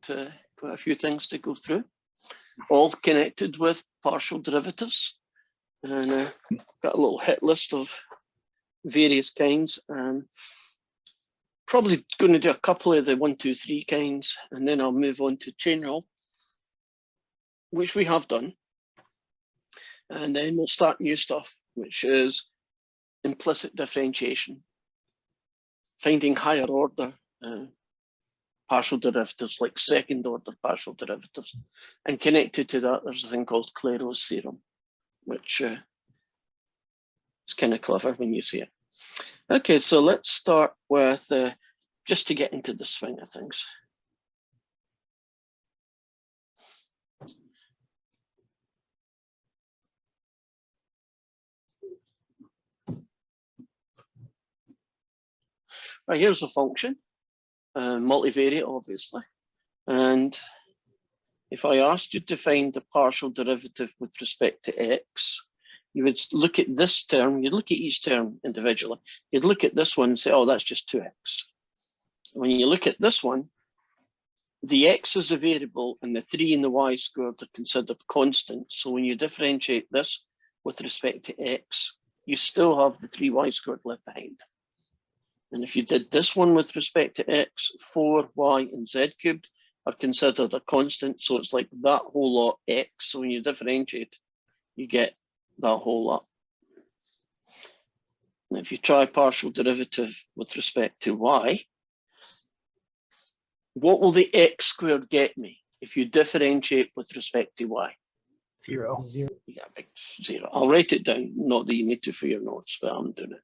quite a few things to go through, all connected with partial derivatives. And got a little hit list of various kinds. Probably going to do a couple of the 1, 2, 3 kinds, and then I'll move on to chain rule, which we have done. And then we'll start new stuff, which is implicit differentiation, finding higher order partial derivatives like second order partial derivatives. And connected to that, there's a thing called Clairaut's theorem, which is kind of clever when you see it. Okay, so let's start with, just to get into the swing of things. Right, here's a function, multivariate, obviously. And if I asked you to find the partial derivative with respect to x, you would look at this term, you'd look at each term individually. You'd look at this one and say, oh, that's just 2x. When you look at this one, the x is a variable and the 3 and the y squared are considered constants. So when you differentiate this with respect to x, you still have the 3y squared left behind. And if you did this one with respect to x, 4y and z cubed are considered a constant. So it's like that whole lot x. So when you differentiate, you get that whole lot. And if you try partial derivative with respect to y, what will the x squared get me if you differentiate with respect to y? 0. Yeah, big 0. I'll write it down, not that you need to for your notes, but I'm doing it.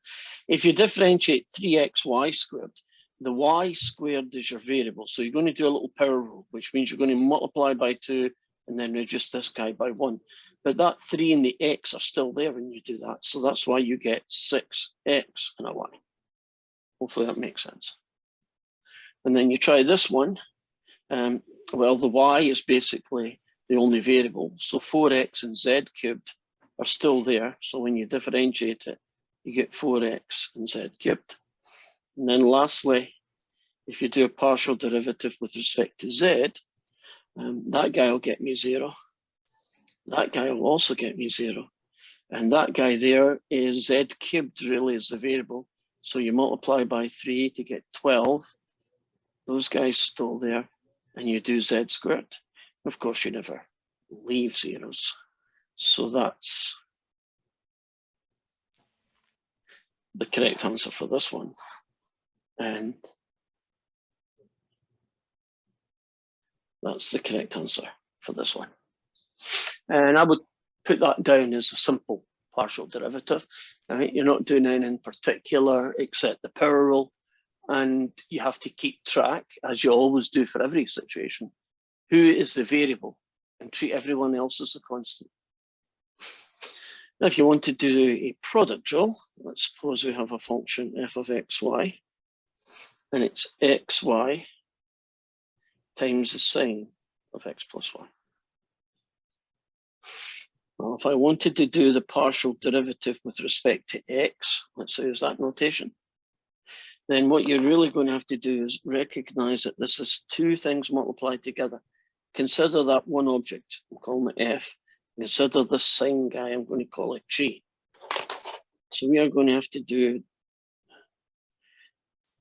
If you differentiate 3xy squared, the y squared is your variable. So you're going to do a little power rule, which means you're going to multiply by 2 and then reduce this guy by 1. But that 3 and the x are still there when you do that. So that's why you get 6x and a y. Hopefully that makes sense. And then you try this one. Well, the y is basically the only variable. So 4x and z cubed are still there. So when you differentiate it, you get 4x and z cubed. And then lastly, if you do a partial derivative with respect to z, that guy will get me 0. That guy will also get me 0. And that guy there is z cubed really is the variable. So you multiply by 3 to get 12. Those guys still there. And you do z squared. Of course, you never leave zeros. So that's the correct answer for this one. And that's the correct answer for this one. And I would put that down as a simple partial derivative. Right? You're not doing anything in particular except the power rule. And you have to keep track, as you always do for every situation, who is the variable and treat everyone else as a constant. Now, if you want to do a product rule, let's suppose we have a function f of xy, and it's xy times the sine of x plus y. Well, if I wanted to do the partial derivative with respect to x, let's say use that notation, then what you're really going to have to do is recognize that this is two things multiplied together. Consider that one object, I'm calling it f. Consider this sine guy, I'm going to call it g. So we are going to have to do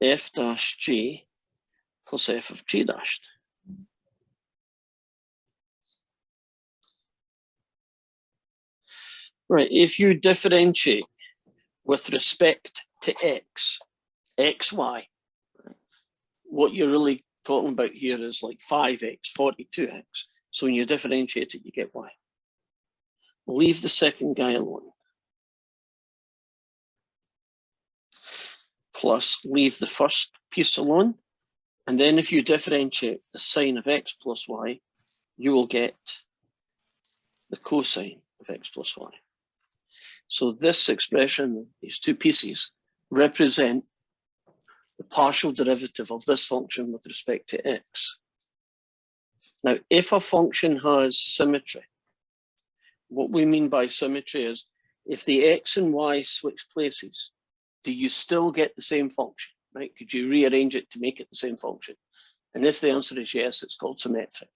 f dash g plus f of g dashed. Right, if you differentiate with respect to x, xy, what you're really talking about here is like 5x, 42x. So when you differentiate it, you get y. Leave the second guy alone. Plus leave the first piece alone. And then if you differentiate the sine of x plus y, you will get the cosine of x plus y. So this expression, these two pieces, represent the partial derivative of this function with respect to x. Now, if a function has symmetry, what we mean by symmetry is if the x and y switch places, do you still get the same function, right? Could you rearrange it to make it the same function? And if the answer is yes, it's called symmetric.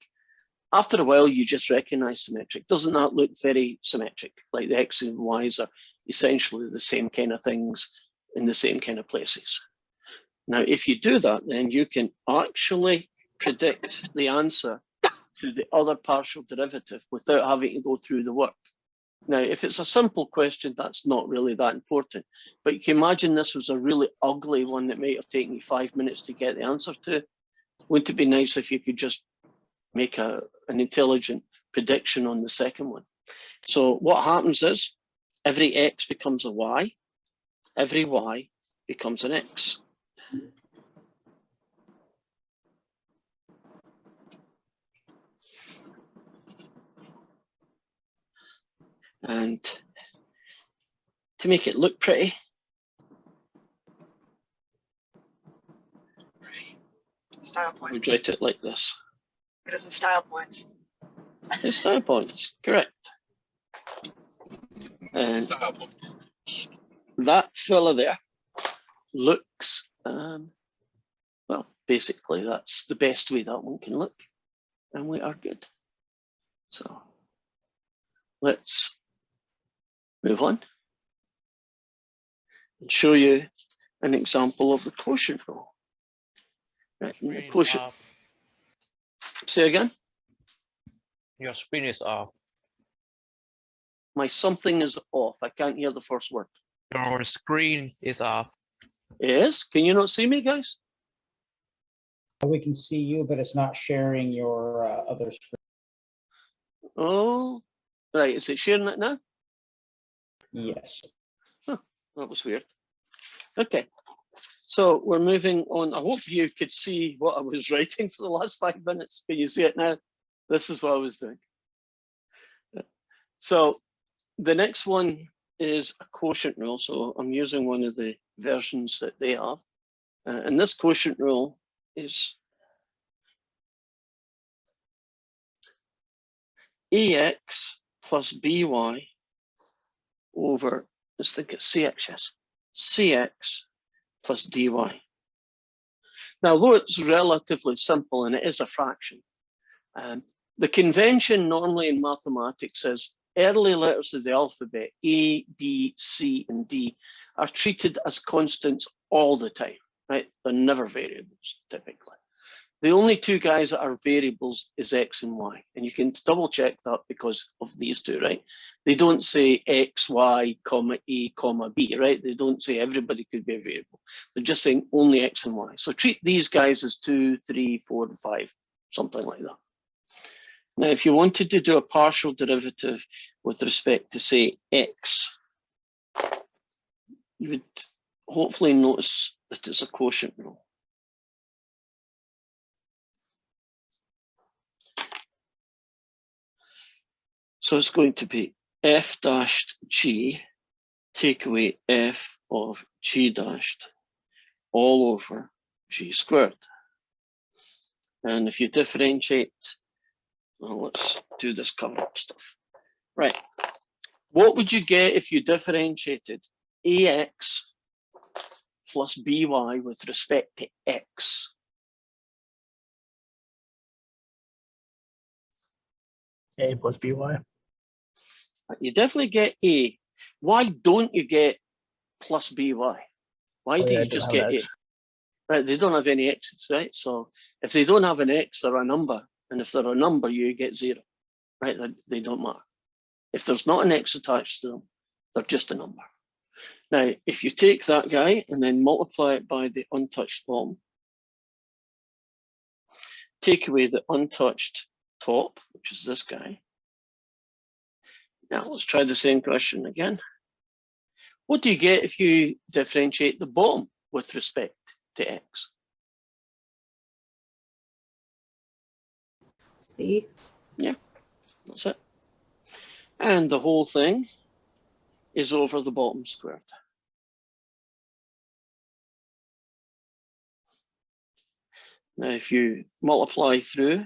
After a while, you just recognize symmetric. Doesn't that look very symmetric? Like the X and Y's are essentially the same kind of things in the same kind of places. Now, if you do that, then you can actually predict the answer to the other partial derivative without having to go through the work. Now, if it's a simple question, that's not really that important. But you can imagine this was a really ugly one that might have taken you 5 minutes to get the answer to. Wouldn't it be nice if you could just make an intelligent prediction on the second one? So what happens is every X becomes a Y, every Y becomes an X. And to make it look pretty, Style points. we write it like this. It is in style points. It's style points, correct. And that fella there looks, well, basically that's the best way that one can look, and we are good. So let's move on and show you an example of the quotient rule. Right, the quotient. Say again? Your screen is off. My something is off. I can't hear the first word. Your screen is off. Yes? Can you not see me, guys? We can see you, but it's not sharing your other screen. Oh, right. Is it sharing it now? Yes. Huh, that was weird. Okay. So we're moving on. I hope you could see what I was writing for the last 5 minutes. Can you see it now? This is what I was doing. So the next one is a quotient rule. So I'm using one of the versions that they have. And this quotient rule is AX plus BY over, let's think it's CX, yes, CX plus dy. Now, though it's relatively simple and it is a fraction, the convention normally in mathematics is early letters of the alphabet, A, B, C, and D, are treated as constants all the time, right? They're never variables, typically. The only two guys that are variables is X and Y, and you can double check that because of these two, right? They don't say X, Y, comma, A, comma, B, right? They don't say everybody could be a variable. They're just saying only X and Y. So treat these guys as 2, 3, 4, and 5, something like that. Now, if you wanted to do a partial derivative with respect to, say, X, you would hopefully notice that it's a quotient rule. So it's going to be f dashed g, take away f of g dashed, all over g squared. And if you differentiate, well, let's do this cover up stuff. Right. What would you get if you differentiated ax plus by with respect to x? A plus by. You definitely get a. Why don't you get plus by? Why do you just get a? Right, they don't have any x's, right? So if they don't have an x, they're a number. And if they're a number, you get 0, right? They don't matter. If there's not an x attached to them, they're just a number. Now, if you take that guy and then multiply it by the untouched bottom, take away the untouched top, which is this guy. Now, let's try the same question again. What do you get if you differentiate the bottom with respect to x? C. Yeah, that's it. And the whole thing is over the bottom squared. Now, if you multiply through,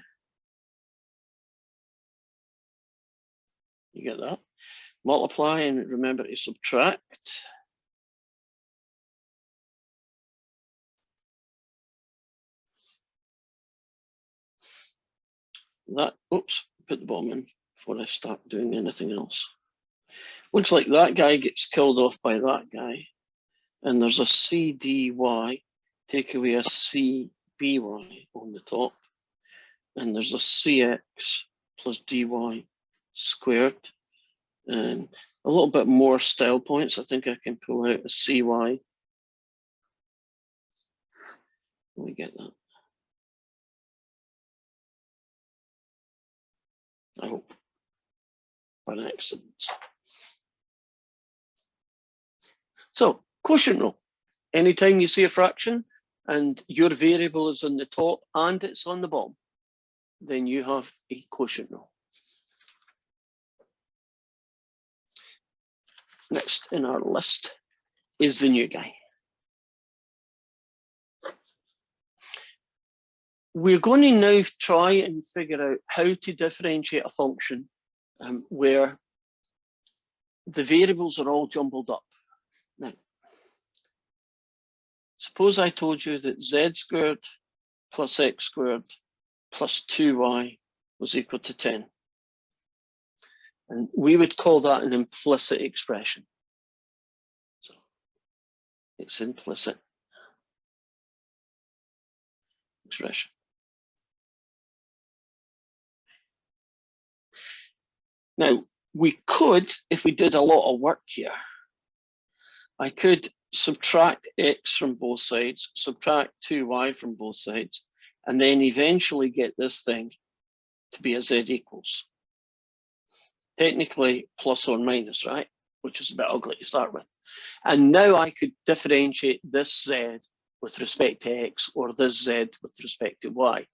you get that. Multiply and remember to subtract. that, oops, put the bottom in before I start doing anything else. Looks like that guy gets killed off by that guy. And there's a CDY, take away a CBY on the top. And there's a CX plus DY squared. And a little bit more style points. I think I can pull out a CY. Let me get that. I hope, by accident. So, quotient rule. Anytime you see a fraction and your variable is on the top and it's on the bottom, then you have a quotient rule. Next in our list is the new guy. We're going to now try and figure out how to differentiate a function where the variables are all jumbled up. Now, suppose I told you that z squared plus x squared plus 2y was equal to 10. And we would call that an implicit expression. So it's implicit expression. Now, we could, if we did a lot of work here, I could subtract x from both sides, subtract 2y from both sides, and then eventually get this thing to be a z equals. Technically plus or minus, right? Which is a bit ugly to start with. And now I could differentiate this z with respect to x or this z with respect to y.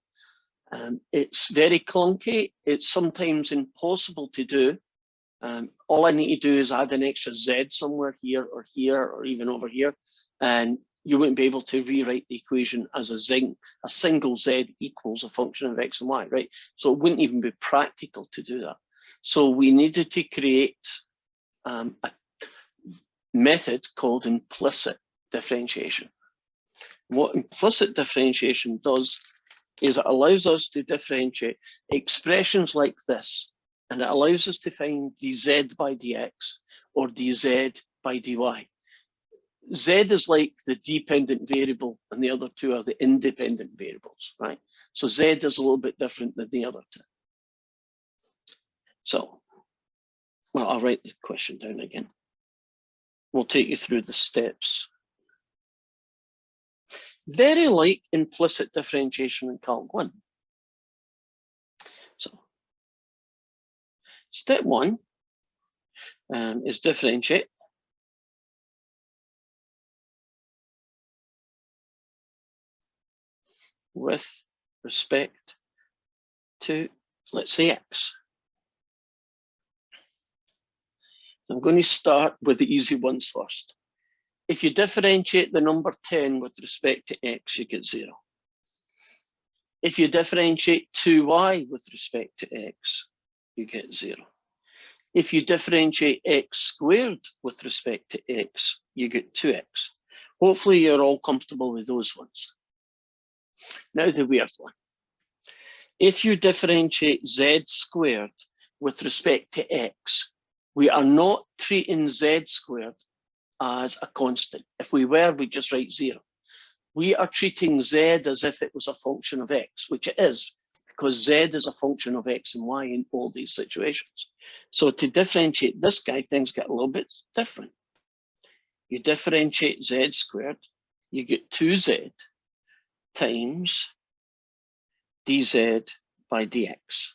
It's very clunky. It's sometimes impossible to do. All I need to do is add an extra z somewhere here or even over here, and you wouldn't be able to rewrite the equation as a single z equals a function of x and y, right? So it wouldn't even be practical to do that. So we needed to create a method called implicit differentiation. What implicit differentiation does is it allows us to differentiate expressions like this, and it allows us to find dz by dx or dz by dy. Z is like the dependent variable and the other two are the independent variables, right? So z is a little bit different than the other two. So, well, I'll write the question down again. We'll take you through the steps. Very like implicit differentiation in Calc 1. So, step 1 is differentiate. With respect to, let's say, x. I'm going to start with the easy ones first. If you differentiate the number 10 with respect to x, you get 0. If you differentiate 2y with respect to x, you get 0. If you differentiate x squared with respect to x, you get 2x. Hopefully you're all comfortable with those ones. Now the weird one. If you differentiate z squared with respect to x, we are not treating z squared as a constant. If we were, we'd just write 0. We are treating z as if it was a function of x, which it is, because z is a function of x and y in all these situations. So to differentiate this guy, things get a little bit different. You differentiate z squared, you get 2z times dz by dx.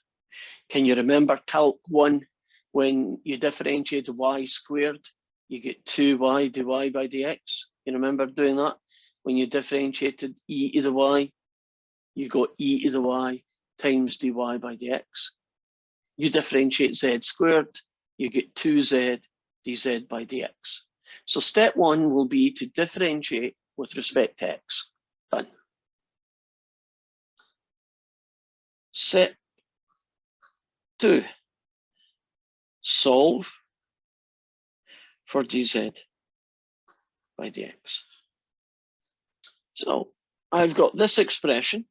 Can you remember Calc 1 when you differentiated y squared? You get 2y dy by dx. You remember doing that? When you differentiated e to the y, you got e to the y times dy by dx. You differentiate z squared, you get 2z dz by dx. So step 1 will be to differentiate with respect to x. Done. Step 2, solve for dz by dx. So I've got this expression,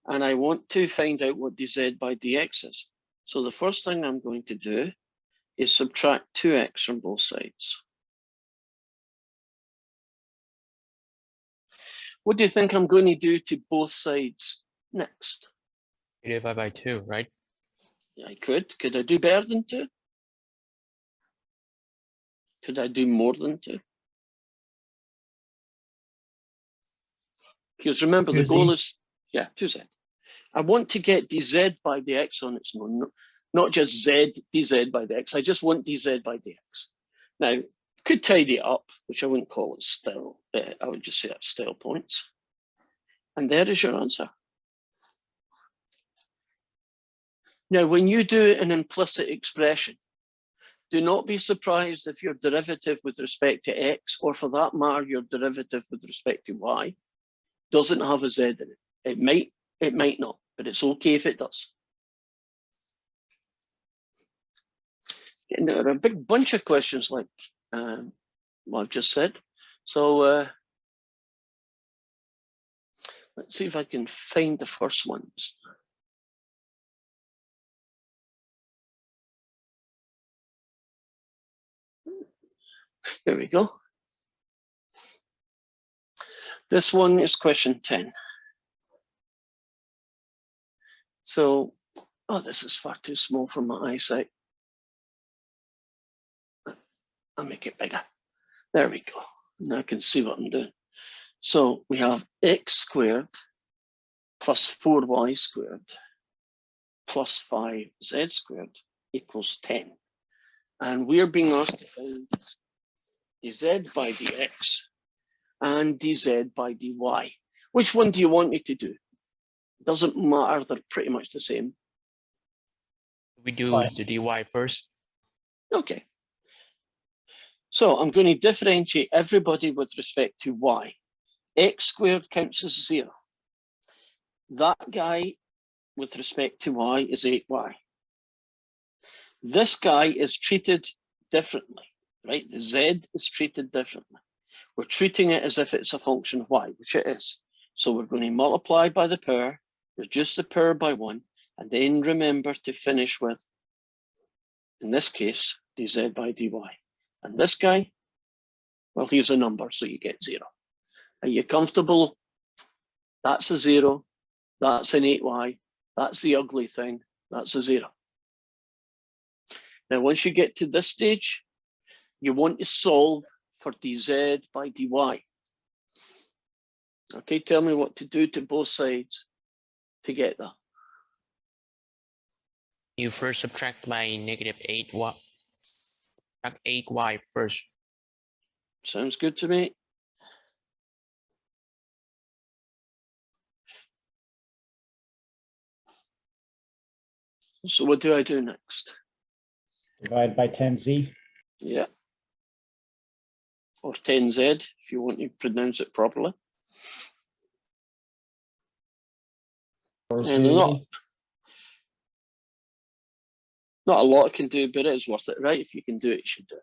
and I want to find out what dz by dx is. So the first thing I'm going to do is subtract 2x from both sides. What do you think I'm going to do to both sides next? You divide by 2, right? I could. Could I do better than 2? Could I do more than 2? Because remember, the 2z. goal is, yeah, 2z. I want to get dz by dx on its own, not just z dz by dx. I just want dz by dx. Now, could tidy it up, which I wouldn't call it style. I would just say that's style points. And there is your answer. Now, when you do an implicit expression, do not be surprised if your derivative with respect to x, or for that matter, your derivative with respect to y, doesn't have a z in it. It might not, but it's okay if it does. And there are a big bunch of questions like what I've just said. So let's see if I can find the first ones. There we go. This one is question 10. So, oh, this is far too small for my eyesight. I'll make it bigger. There we go. Now I can see what I'm doing. So we have x squared plus 4y squared plus 5z squared equals 10. And we're being asked to find dz by dx and dz by dy. Which one do you want me to do? Doesn't matter, they're pretty much the same. We do Y. the dy first. Okay. So I'm going to differentiate everybody with respect to y. X squared counts as 0. That guy with respect to y is 8y. This guy is treated differently, right? The z is treated differently. We're treating it as if it's a function of y, which it is. So we're going to multiply by the power, reduce the power by 1, and then remember to finish with, in this case, dz by dy. And this guy, well, here's a number, so you get 0. Are you comfortable? That's a 0. That's an 8y. That's the ugly thing. That's a 0. Now, once you get to this stage, you want to solve for dz by dy. Okay, tell me what to do to both sides to get that. You first subtract by negative 8y. Subtract 8y first. Sounds good to me. So what do I do next? Divide by 10z. Yeah. Or 10z, if you want to pronounce it properly. Or And not a lot I can do, but it is worth it, right? If you can do it, you should do it.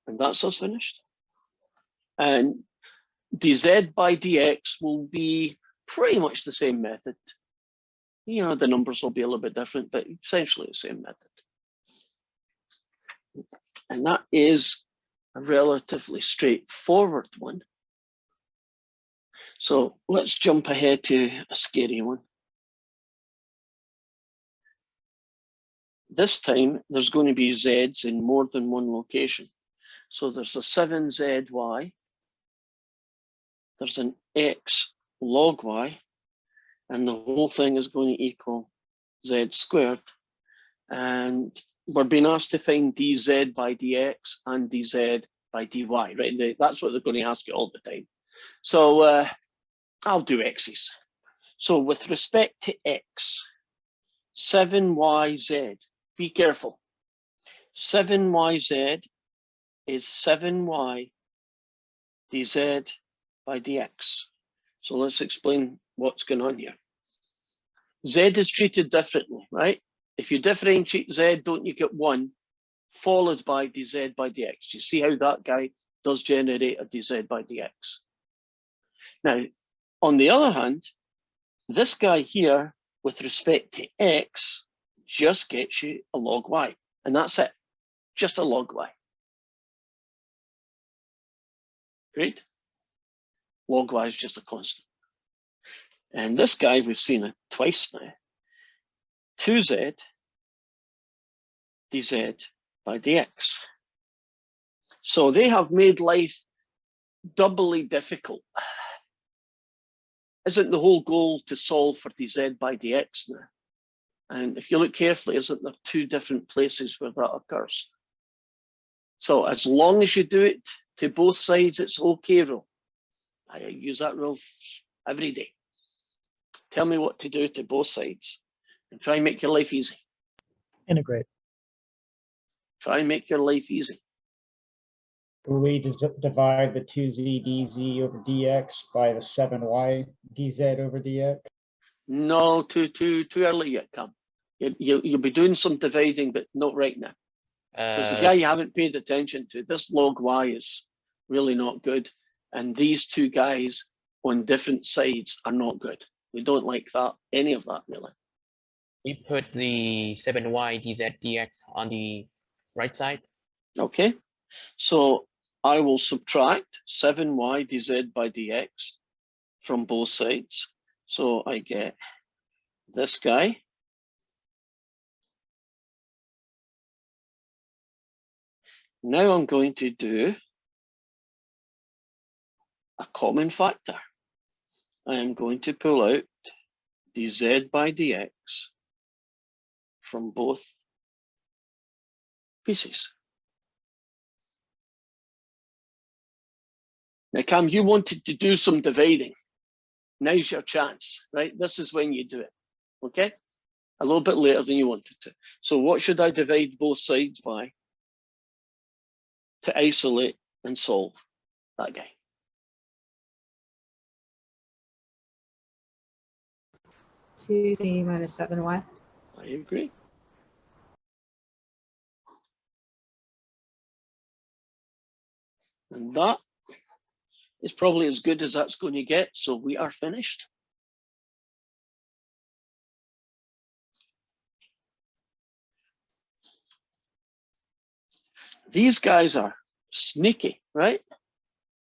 And that's us finished. And dz by dx will be pretty much the same method. You know, the numbers will be a little bit different, but essentially the same method. And that is a relatively straightforward one. So let's jump ahead to a scary one. This time, there's going to be z's in more than one location. So there's a 7zy, there's an x log y, and the whole thing is going to equal z squared. And we're being asked to find dz by dx and dz by dy, right? That's what they're going to ask you all the time. So I'll do x's. So with respect to x, 7yz, be careful. 7yz is 7y dz by dx. So let's explain what's going on here. Z is treated differently, right? If you differentiate z, don't you get 1 followed by dz by dx? You see how that guy does generate a dz by dx. Now, on the other hand, This guy here, with respect to x, just gets you a log y. And that's it, just a log y. Great. Log y is just a constant. And this guy, we've seen it twice now. 2z dz by dx. So they have made life doubly difficult. Isn't the whole goal to solve for dz by dx now? And if you look carefully, isn't there two different places where that occurs? So as long as you do it to both sides, it's okay rule. I use that rule every day. Tell me what to do to both sides and try and make your life easy. Integrate. Try and make your life easy. Will we divide the 2z dz over dx by the 7y dz over dx? No, too early yet, Cam. You'll be doing some dividing, but not right now. Because the guy you haven't paid attention to, this log y is really not good. And these two guys on different sides are not good. We don't like that, any of that really. We put the 7y dz dx on the right side. Okay, so I will subtract 7y dz by dx from both sides. So I get this guy. Now I'm going to do a common factor. I am going to pull out dz by dx from both pieces. Now, Cam, you wanted to do some dividing. Now's your chance, right? This is when you do it, okay? A little bit later than you wanted to. So what should I divide both sides by to isolate and solve that guy? 2z minus 7y. I agree. And that is probably as good as that's going to get, so we are finished. These guys are sneaky, right?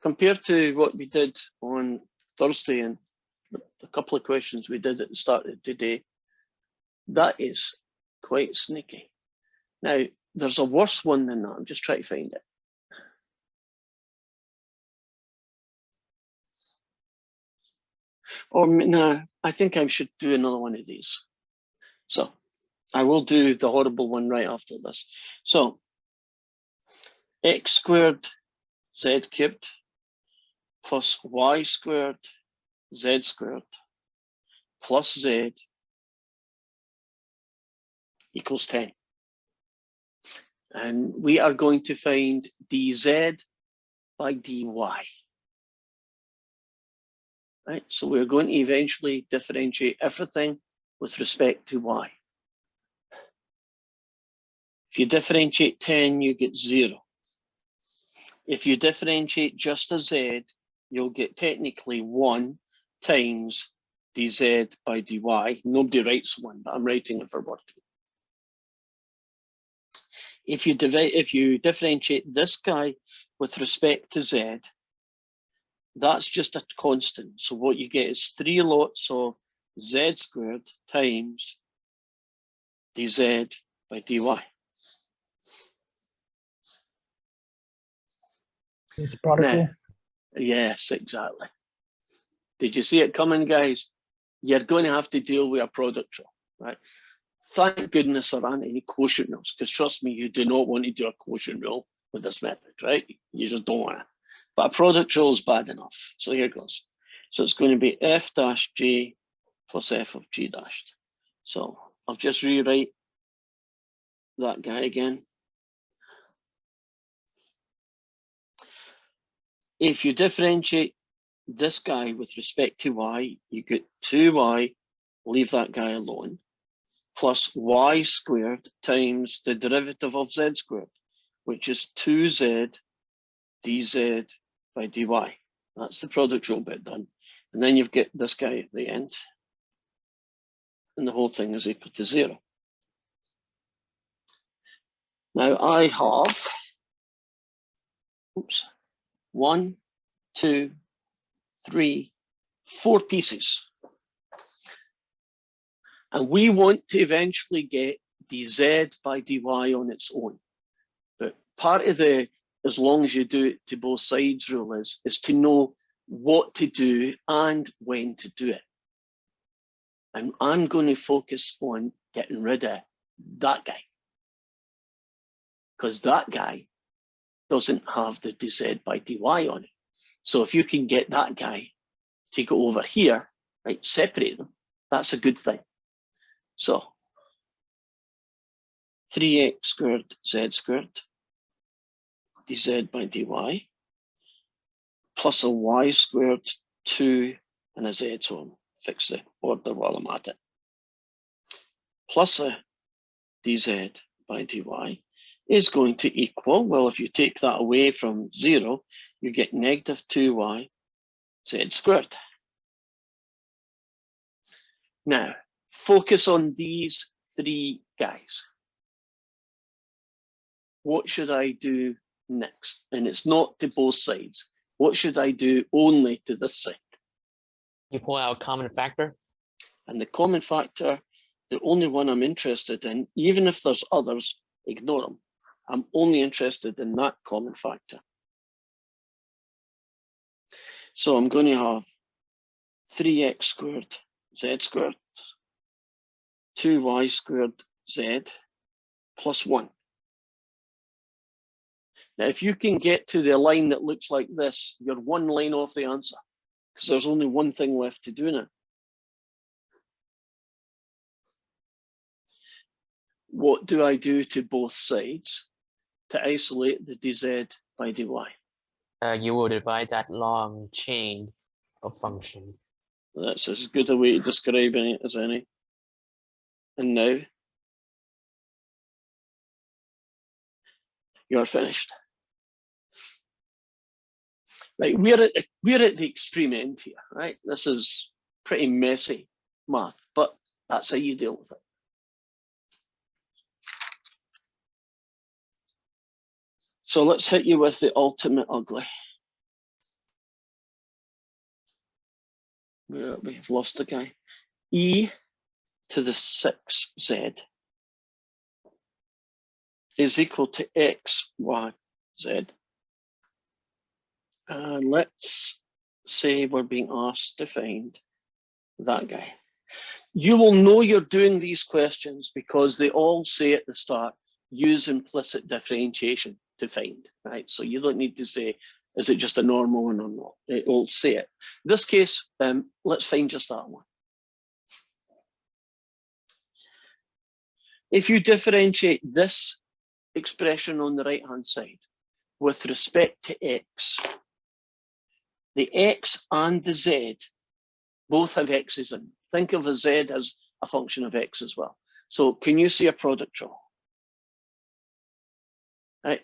Compared to what we did on Thursday and a couple of questions we did at the start of today, that is quite sneaky. Now, there's a worse one than that. I'm just trying to find it. Or no, I think I should do another one of these. So I will do the horrible one right after this. So x squared z cubed plus y squared z squared plus z equals 10. And we are going to find dz by dy. Right, so we're going to eventually differentiate everything with respect to y. If you differentiate 10, you get 0. If you differentiate just a z, you'll get technically 1 times dz by dy. Nobody writes 1, but I'm writing it for working. If you differentiate this guy with respect to z, that's just a constant. So what you get is 3 lots of z squared times dz by dy. It's product rule. Now, yes, exactly. Did you see it coming, guys? You're going to have to deal with a product rule, right? Thank goodness there aren't any quotient rules, because trust me, you do not want to do a quotient rule with this method, right? You just don't want to. But a product rule is bad enough. So here goes. So it's going to be f dash j plus f of g dashed. So I'll just rewrite that guy again. If you differentiate this guy with respect to y, you get 2y, leave that guy alone, plus y squared times the derivative of z squared, which is 2z dz by dy. That's the product rule bit done. And then you've got this guy at the end. and the whole thing is equal to 0. Now I have, oops, 1, 2, 3, 4 pieces. And we want to eventually get dz by dy on its own. But part of the, as long as you do it to both sides rule is to know what to do and when to do it. And I'm going to focus on getting rid of that guy, because that guy doesn't have the dz by dy on it. So if you can get that guy to go over here, right, separate them, that's a good thing. So 3x squared z squared dz by dy plus a y squared 2 and a z, so I'll fix the order while I'm at it, plus a dz by dy is going to equal, well, if you take that away from 0, you get negative 2y z squared. Now, focus on these 3 guys. What should I do next? And it's not to both sides. What should I do only to this side? You pull out a common factor. And the common factor, the only one I'm interested in, even if there's others, ignore them. I'm only interested in that common factor. So I'm going to have 3x squared z squared, 2y squared z plus 1. Now, if you can get to the line that looks like this, you're one line off the answer, because there's only one thing left to do now. What do I do to both sides to isolate the dz by dy? You will divide that long chain of function. That's as good a way to describing it as any. And now you're finished. Right, we're at the extreme end here, right? This is pretty messy math, but that's how you deal with it. So let's hit you with the ultimate ugly. We've lost the guy. E to the 6z is equal to x, y, z. And let's say we're being asked to find that guy. You will know you're doing these questions because they all say at the start, use implicit differentiation to find, right? So you don't need to say, is it just a normal one or not? It will say it. In this case, let's find just that one. If you differentiate this expression on the right-hand side with respect to x, the x and the z both have x's in. Think of a z as a function of x as well. So can you see a product rule? Right,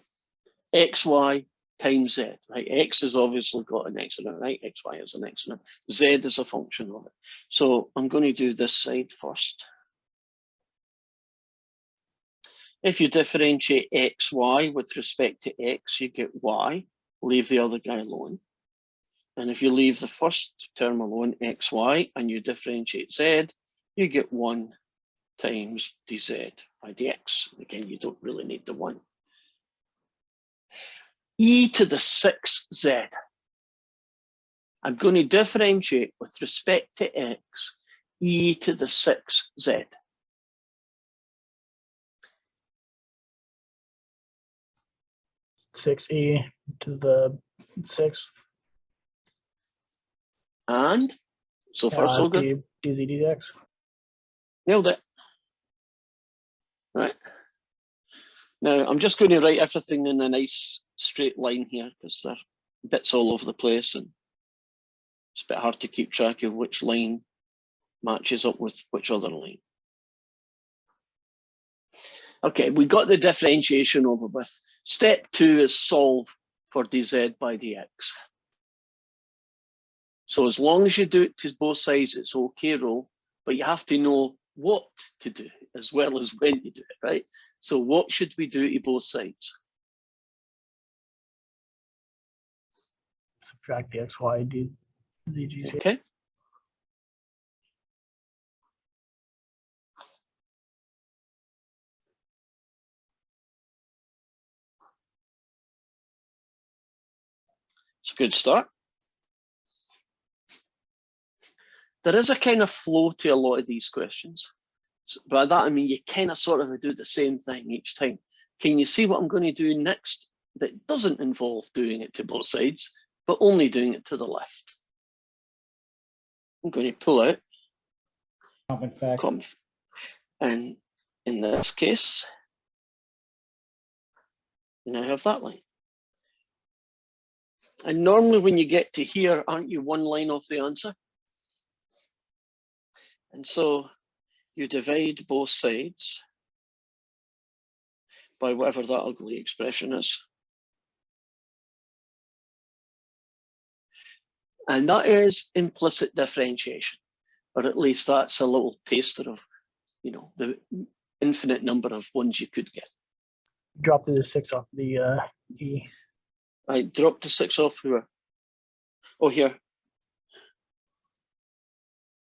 xy times z, right? X has obviously got an x in it, right? Xy has an x in it. Z is a function of it. So I'm going to do this side first. If you differentiate xy with respect to x, you get y, leave the other guy alone. And if you leave the first term alone, xy, and you differentiate z, you get 1 times dz by dx. Again, you don't really need the 1. E to the 6z. I'm going to differentiate with respect to x, e to the 6z. Six e to the 6th. And so first we'll go. dz dx. Nailed it. Right. Now I'm just going to write everything in a nice straight line here because there are bits all over the place and it's a bit hard to keep track of which line matches up with which other line. Okay, we got the differentiation over with. Step 2 is solve for dz by dx. So as long as you do it to both sides, it's okay rule, but you have to know what to do as well as when to do it, right? So what should we do to both sides? Subtract the XY, do ZGC. Okay. It's a good start. There is a kind of flow to a lot of these questions. So by that, I mean, you kind of sort of do the same thing each time. Can you see what I'm going to do next that doesn't involve doing it to both sides, but only doing it to the left? I'm going to pull out Common factor. and in this case, you now have that line. And normally when you get to here, aren't you one line off the answer? And so you divide both sides by whatever that ugly expression is. And that is implicit differentiation, or at least that's a little taster of, you know, the infinite number of ones you could get. Drop the 6 off the E. I dropped the 6 off here. Oh, here.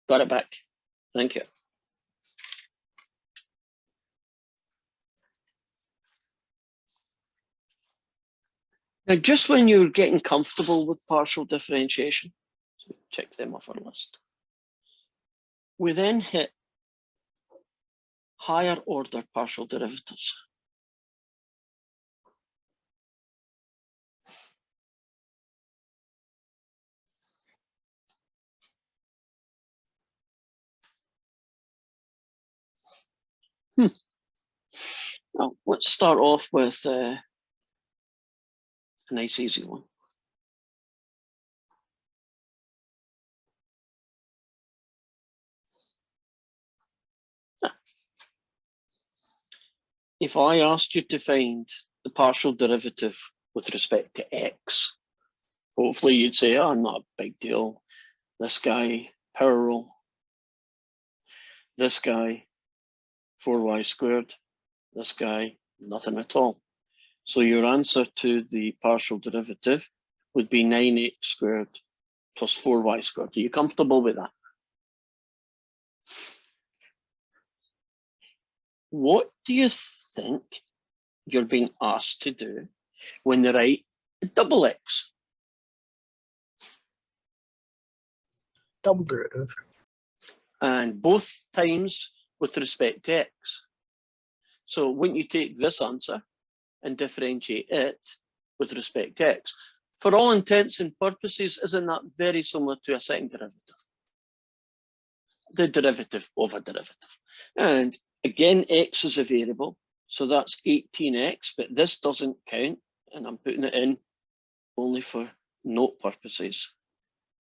Got it back. Thank you. Now, just when you're getting comfortable with partial differentiation, so check them off our list, we then hit higher order partial derivatives. Now, let's start off with a nice easy one. If I asked you to find the partial derivative with respect to x, hopefully you'd say, oh, not a big deal. This guy, power rule. This guy, 4y squared. This guy, nothing at all. So your answer to the partial derivative would be 9x squared plus 4y squared. Are you comfortable with that? What do you think you're being asked to do when they write double x? Double derivative. And both times with respect to x. So wouldn't you take this answer and differentiate it with respect to x? For all intents and purposes, isn't that very similar to a second derivative? The derivative of a derivative. And again, x is a variable, so that's 18x, but this doesn't count, and I'm putting it in only for note purposes.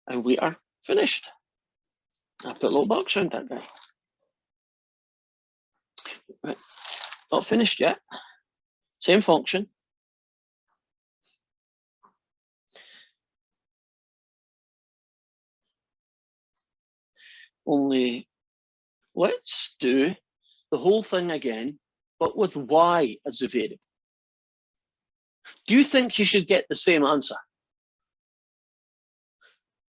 And we are finished. I'll put a little box around that guy. Right. Not finished yet. Same function. Only let's do the whole thing again, but with y as a variable. Do you think you should get the same answer?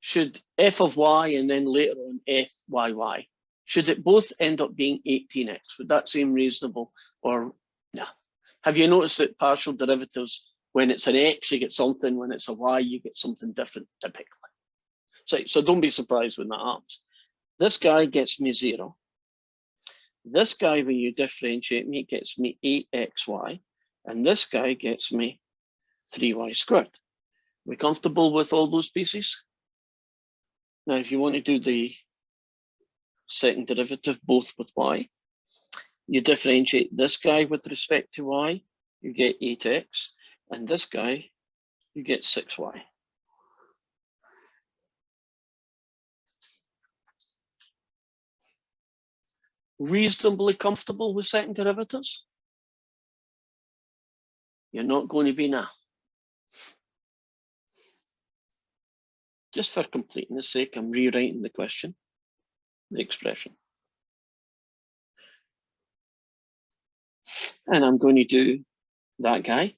Should f of y and then later on f y, should it both end up being 18x? Would that seem reasonable or no? Have you noticed that partial derivatives, when it's an x, you get something, when it's a y, you get something different typically? So don't be surprised when that happens. This guy gets me 0. This guy, when you differentiate me, gets me 8xy. And this guy gets me 3y squared. We comfortable with all those pieces? Now, if you want to do the second derivative, both with y, you differentiate this guy with respect to y, you get 8x. And this guy, you get 6y. Reasonably comfortable with second derivatives? You're not going to be now. Just for completeness sake, I'm rewriting the question, the expression. And I'm going to do that guy.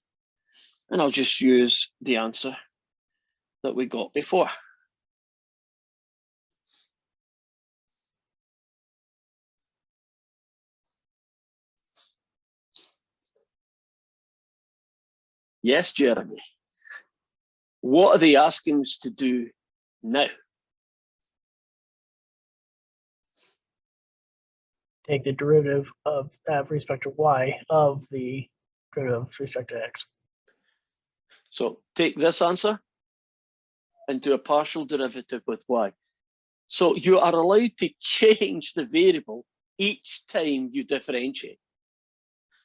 And I'll just use the answer that we got before. Yes, Jeremy. What are they asking us to do now? Take the derivative of respect to y of the derivative with respect to x. So take this answer and do a partial derivative with y. So you are allowed to change the variable each time you differentiate.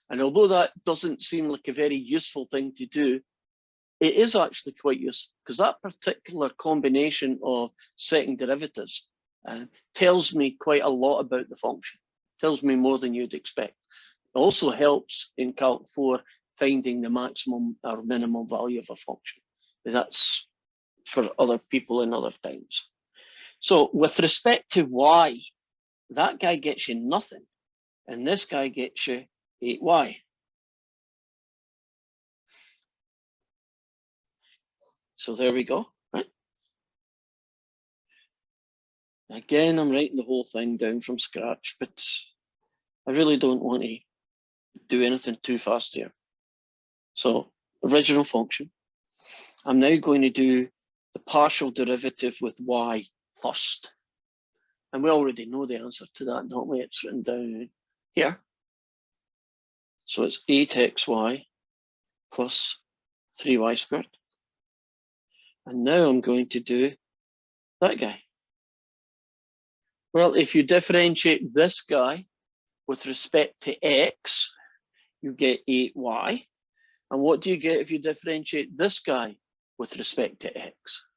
And although that doesn't seem like a very useful thing to do, it is actually quite useful because that particular combination of second derivatives tells me quite a lot about the function, tells me more than you'd expect. It also helps in Calc 4 finding the maximum or minimum value of a function. That's for other people in other times. So with respect to y, that guy gets you nothing, and this guy gets you 8y. So there we go, right? Again, I'm writing the whole thing down from scratch, but I really don't want to do anything too fast here. So original function. I'm now going to do the partial derivative with y first. And we already know the answer to that, don't we? It's written down here. So it's 8xy plus 3y squared. And now I'm going to do that guy. Well, if you differentiate this guy with respect to x, you get 8y. And what do you get if you differentiate this guy with respect to x?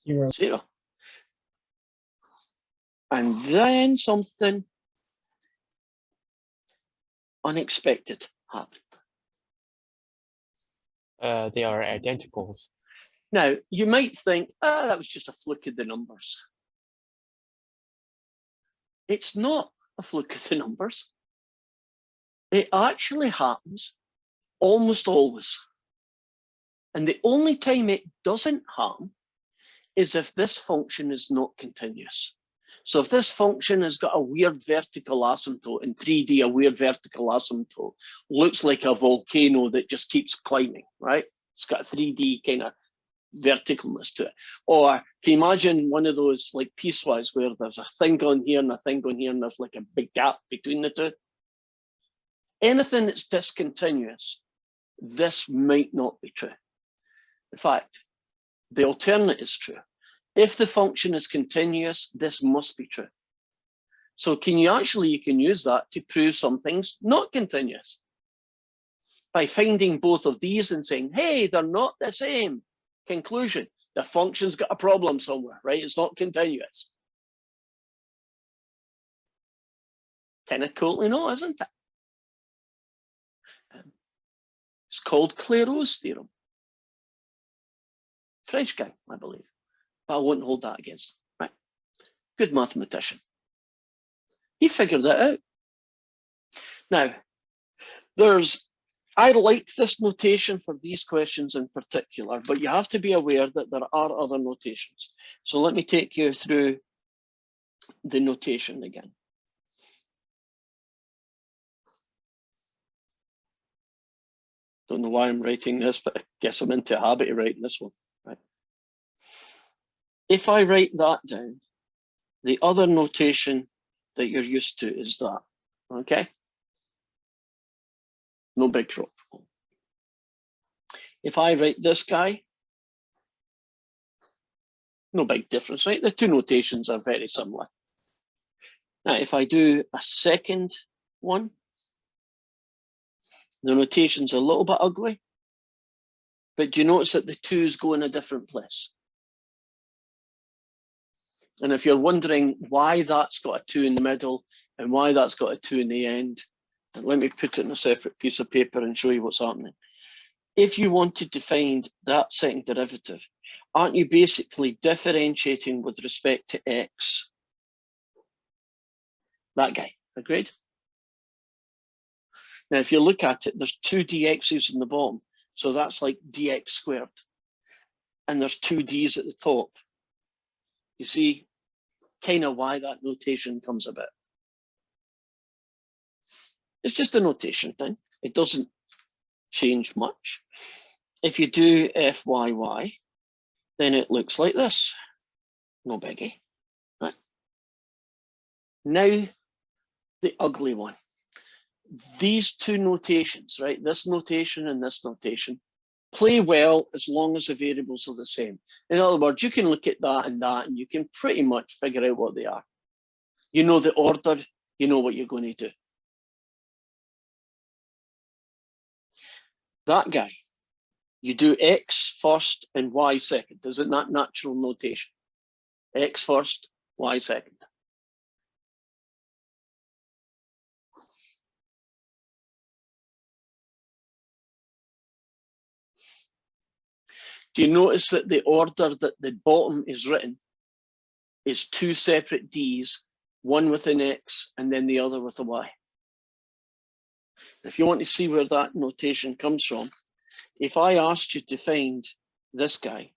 0. 0. And then something unexpected happened. They are identicals. Now, you might think, that was just a fluke of the numbers. It's not a fluke of the numbers. It actually happens almost always. And the only time it doesn't happen is if this function is not continuous. So if this function has got a weird vertical asymptote in 3D, a weird vertical asymptote looks like a volcano that just keeps climbing, right? It's got a 3D kind of verticalness to it. Or can you imagine one of those like piecewise where there's a thing on here and a thing on here and there's like a big gap between the two? Anything that's discontinuous, this might not be true. In fact, the alternate is true. If the function is continuous, this must be true. So you can use that to prove something's not continuous by finding both of these and saying, hey, they're not the same. Conclusion, the function's got a problem somewhere, right? It's not continuous. Kind of cool to know, isn't it? It's called Clairaut's theorem. French guy, I believe. But I won't hold that against him, right? Good mathematician. He figured that out. Now, I liked this notation for these questions in particular, but you have to be aware that there are other notations. So let me take you through the notation again. Don't know why I'm writing this, but I guess I'm into a habit of writing this one, right? If I write that down, the other notation that you're used to is that, okay? No big problem. If I write this guy, no big difference, right? The two notations are very similar. Now, if I do a second one, the notation's a little bit ugly, but do you notice that the twos go in a different place? And if you're wondering why that's got a 2 in the middle and why that's got a 2 in the end, let me put it in a separate piece of paper and show you what's happening. If you wanted to find that second derivative, aren't you basically differentiating with respect to x? That guy, Agreed? Now, if you look at it, there's 2 dx's in the bottom. So that's like dx squared. And there's 2 d's at the top. You see kind of why that notation comes about. It's just a notation thing. It doesn't change much. If you do fyy, then it looks like this. No biggie. Right? Now, the ugly one. These 2 notations, right? This notation and this notation play well as long as the variables are the same. In other words, you can look at that, and you can pretty much figure out what they are. You know the order, you know what you're going to do. That guy, you do x first and y second. Isn't that natural notation? X first, y second. Do you notice that the order that the bottom is written is 2 separate d's, one with an x and then the other with a y? If you want to see where that notation comes from, if I asked you to find this guy,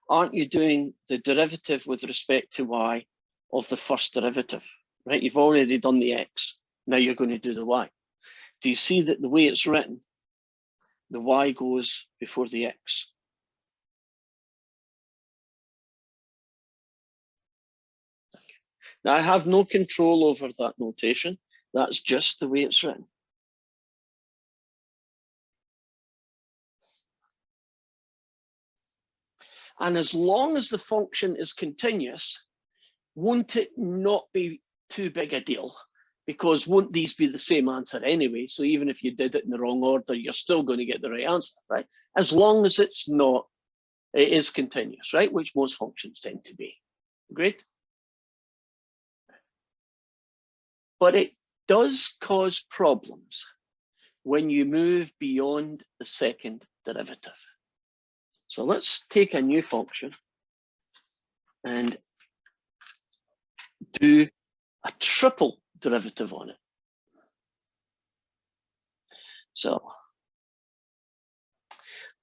aren't you doing the derivative with respect to y of the first derivative, right? You've already done the x, now you're going to do the y. Do you see that the way it's written, the y goes before the x? Now, I have no control over that notation. That's just the way it's written. And as long as the function is continuous, won't it not be too big a deal? Because won't these be the same answer anyway? So even if you did it in the wrong order, you're still going to get the right answer, right? As long as it's not, it is continuous, right? Which most functions tend to be. Agreed? But it does cause problems when you move beyond the second derivative. So let's take a new function and do a triple derivative on it. So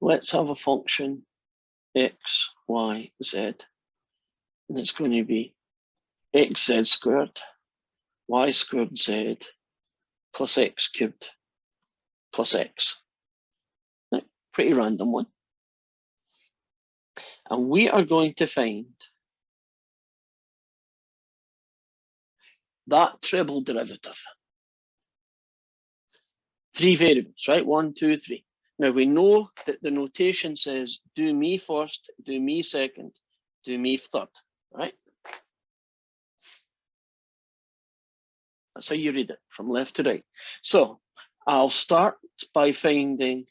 let's have a function x, y, z, and it's going to be xz squared, y squared z, plus x cubed, plus x. Now, pretty random one. And we are going to find that triple derivative. 3 variables, right? 1, 2, 3. Now we know that the notation says do me first, do me second, do me third, right? That's how you read it, from left to right. So I'll start by finding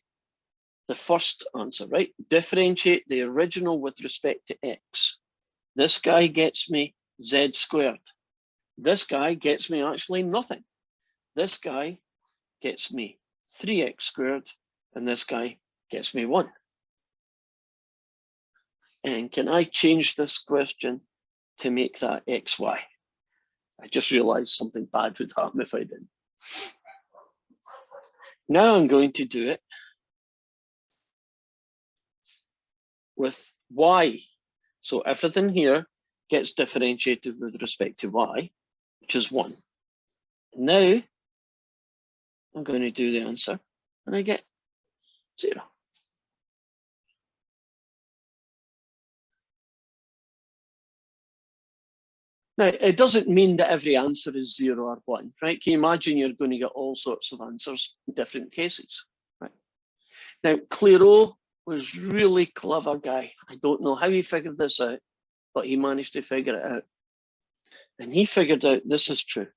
the first answer, right? Differentiate the original with respect to x. This guy gets me z squared. This guy gets me actually nothing. This guy gets me 3x squared, and this guy gets me 1. And can I change this question to make that xy? I just realized something bad would happen if I didn't. Now I'm going to do it with y. So everything here gets differentiated with respect to y, which is 1. Now I'm going to do the answer, and I get 0. Now, it doesn't mean that every answer is 0 or 1, right? Can you imagine you're going to get all sorts of answers in different cases, right? Now, Clairaut was really clever guy. I don't know how he figured this out, but he managed to figure it out. And he figured out this is true.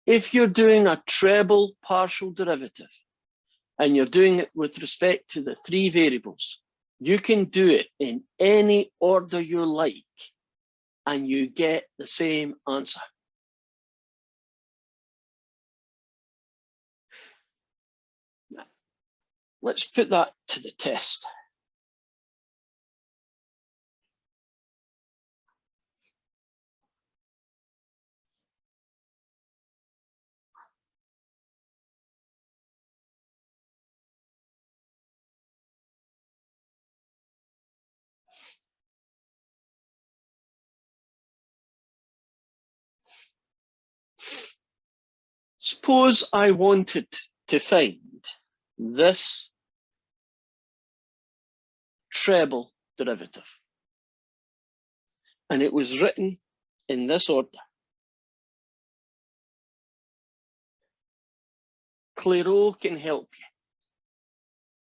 If you're doing a treble partial derivative, and you're doing it with respect to the 3 variables, You can do it in any order you like, and you get the same answer. Now, let's put that to the test. Suppose I wanted to find this treble derivative, and it was written in this order. Clairo can help you.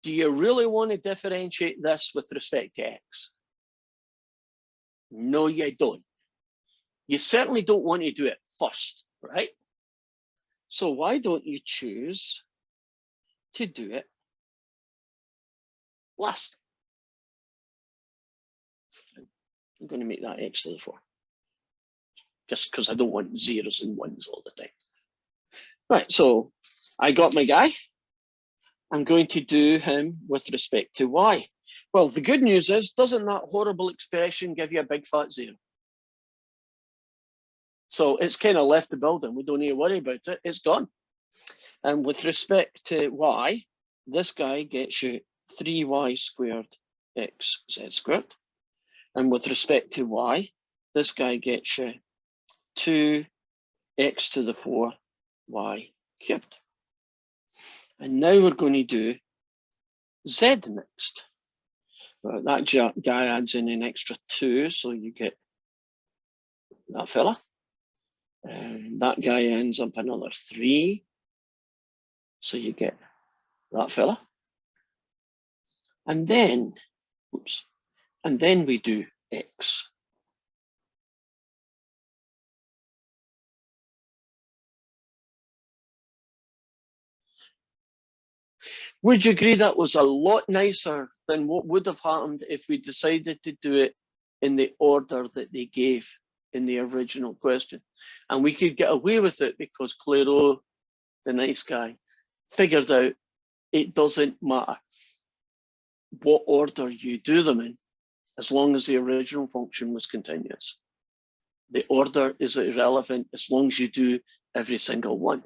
Do you really want to differentiate this with respect to x? No, you don't. You certainly don't want to do it first, right? So why don't you choose to do it last? I'm going to make that x to the 4, just because I don't want zeros and ones all the time. Right, so I got my guy. I'm going to do him with respect to y. Well, the good news is, doesn't that horrible expression give you a big fat 0? So it's kind of left the building. We don't need to worry about it. It's gone. And with respect to y, this guy gets you 3y squared x z squared. And with respect to y, this guy gets you 2x to the 4 y cubed. And now we're going to do z next. Well, that guy adds in an extra 2, so you get that fella. And that guy ends up another 3, so you get that fella. And then, oops, and then we do x. Would you agree that was a lot nicer than what would have happened if we decided to do it in the order that they gave in the original question? And we could get away with it because Clairo, the nice guy, figured out it doesn't matter what order you do them in, as long as the original function was continuous. The order is irrelevant as long as you do every single one.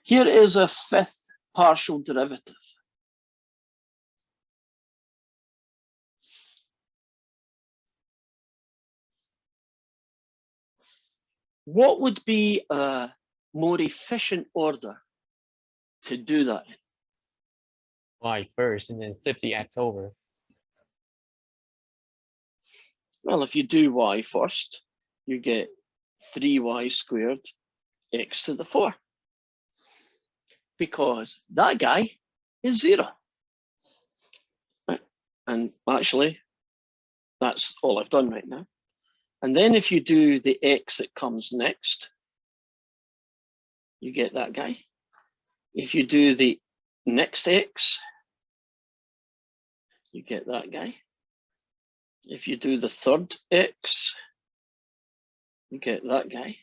Here is a fifth partial derivative. What would be a more efficient order to do that in? Y first and then flip the x over. Well, if you do y first, you get 3y squared x to the 4. Because that guy is 0. Right? And actually, that's all I've done right now. And then if you do the x that comes next, you get that guy. If you do the next x, you get that guy. If you do the third x, you get that guy.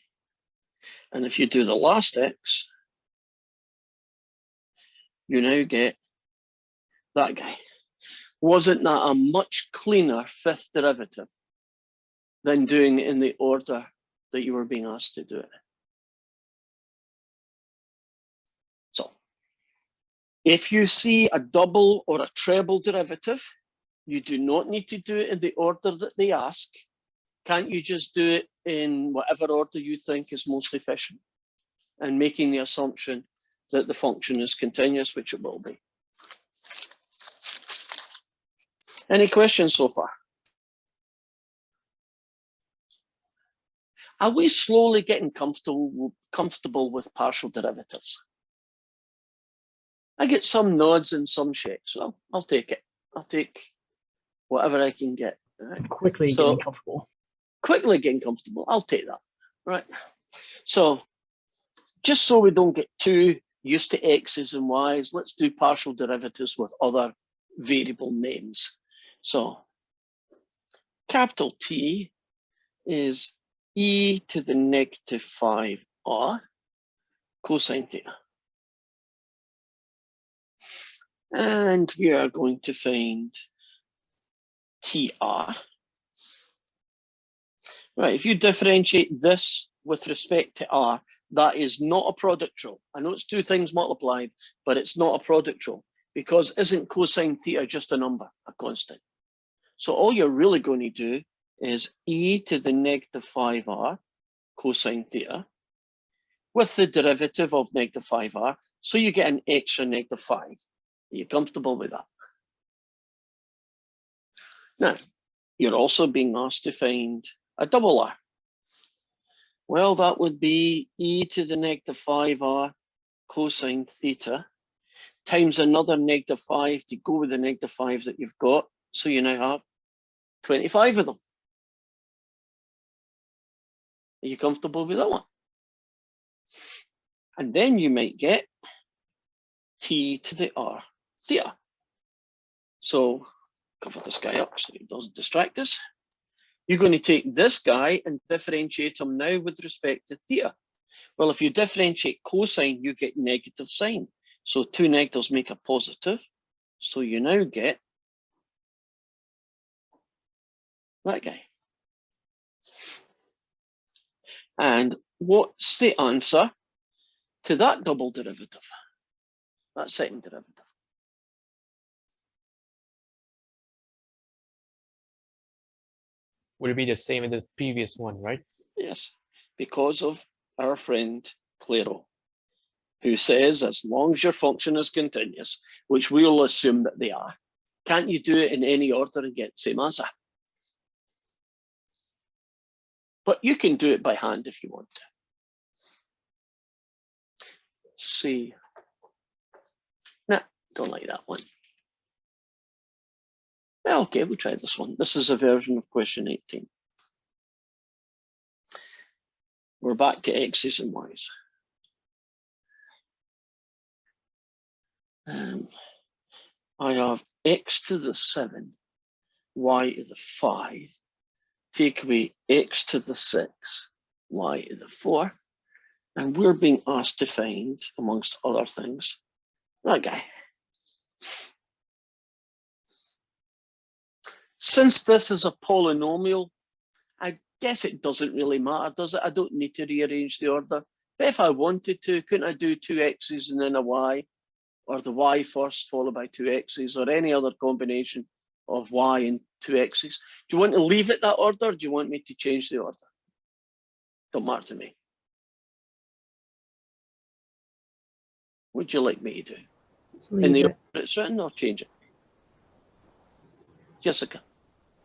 And if you do the last x, you now get that guy. Wasn't that a much cleaner fifth derivative than doing it in the order that you were being asked to do it? So, if you see a double or a treble derivative, you do not need to do it in the order that they ask. Can't you just do it in whatever order you think is most efficient? And making the assumption that the function is continuous, which it will be. Any questions so far? Are we slowly getting comfortable with partial derivatives? I get some nods and some shakes. Well, I'll take it. I'll take whatever I can get. Right? Quickly So- getting comfortable. Quickly getting comfortable. I'll take that. Right. So just so we don't get too used to X's and Y's, let's do partial derivatives with other variable names. So capital T is e to the negative 5r cosine theta. And we are going to find TR. Right, if you differentiate this with respect to R, that is not a product rule. I know it's two things multiplied, but it's not a product rule because isn't cosine theta just a number, a constant? So all you're really going to do is e to the negative 5r cosine theta with the derivative of negative 5r, so you get an extra negative 5. Are you comfortable with that? Now, you're also being asked to find a double R. Well, that would be e to the negative 5r cosine theta times another negative 5 to go with the negative 5 that you've got. So you now have 25 of them. Are you comfortable with that one? And then you might get t to the r theta. So cover this guy up so he doesn't distract us. You're going to take this guy and differentiate him now with respect to theta. Well, if you differentiate cosine, you get negative sign. So two negatives make a positive. So you now get that guy. And what's the answer to that double derivative? That second derivative. Would it be the same as the previous one, right? Yes, because of our friend Clairo, who says as long as your function is continuous, which we'll assume that they are, can't you do it in any order and get the same answer? But you can do it by hand if you want to. See. Nah, don't like that one. Well, okay, we'll try this one. This is a version of question 18. We're back to X's and Y's. I have X to the 7, Y to the 5, take away X to the 6, Y to the 4, and we're being asked to find, amongst other things, that guy. Since this is a polynomial, I guess it doesn't really matter, does it? I don't need to rearrange the order. But if I wanted to, couldn't I do two X's and then a Y? Or the Y first followed by two X's, or any other combination of Y and two X's? Do you want to leave it that order, or do you want me to change the order? Don't matter to me. What would you like me to do? Let's In leave the it. order it's written, or change it? Jessica?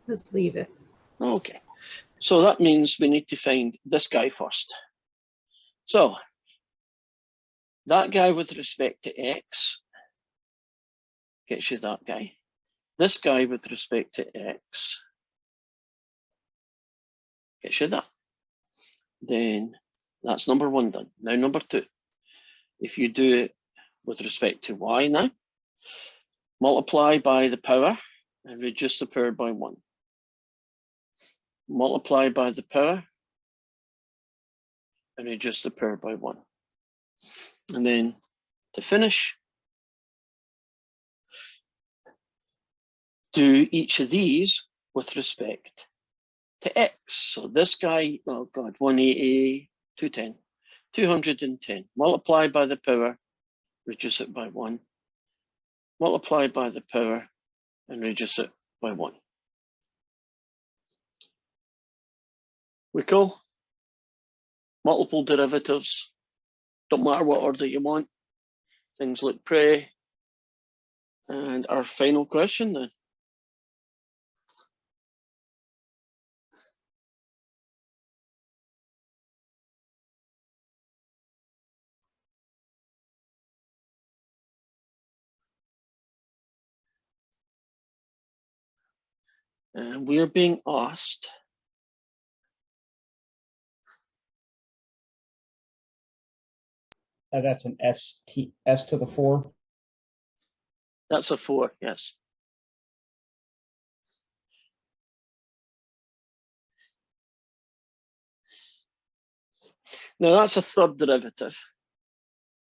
Let's leave it. Okay. So that means we need to find this guy first. So that guy with respect to X gets you that guy. This guy with respect to X gets you that. Then that's number one done. Now number two. If you do it with respect to Y now, multiply by the power and reduce the power by 1. Multiply by the power and reduce the power by 1. And then to finish, do each of these with respect to X. So this guy, oh God, 180, 210, 210. Multiply by the power, reduce it by 1. Multiply by the power and reduce it by 1. We cool? Multiple derivatives, don't matter what order you want. Things look pretty. And our final question then. And we're being asked That's an S to the 4. that's a 4, yes. Now that's a third derivative.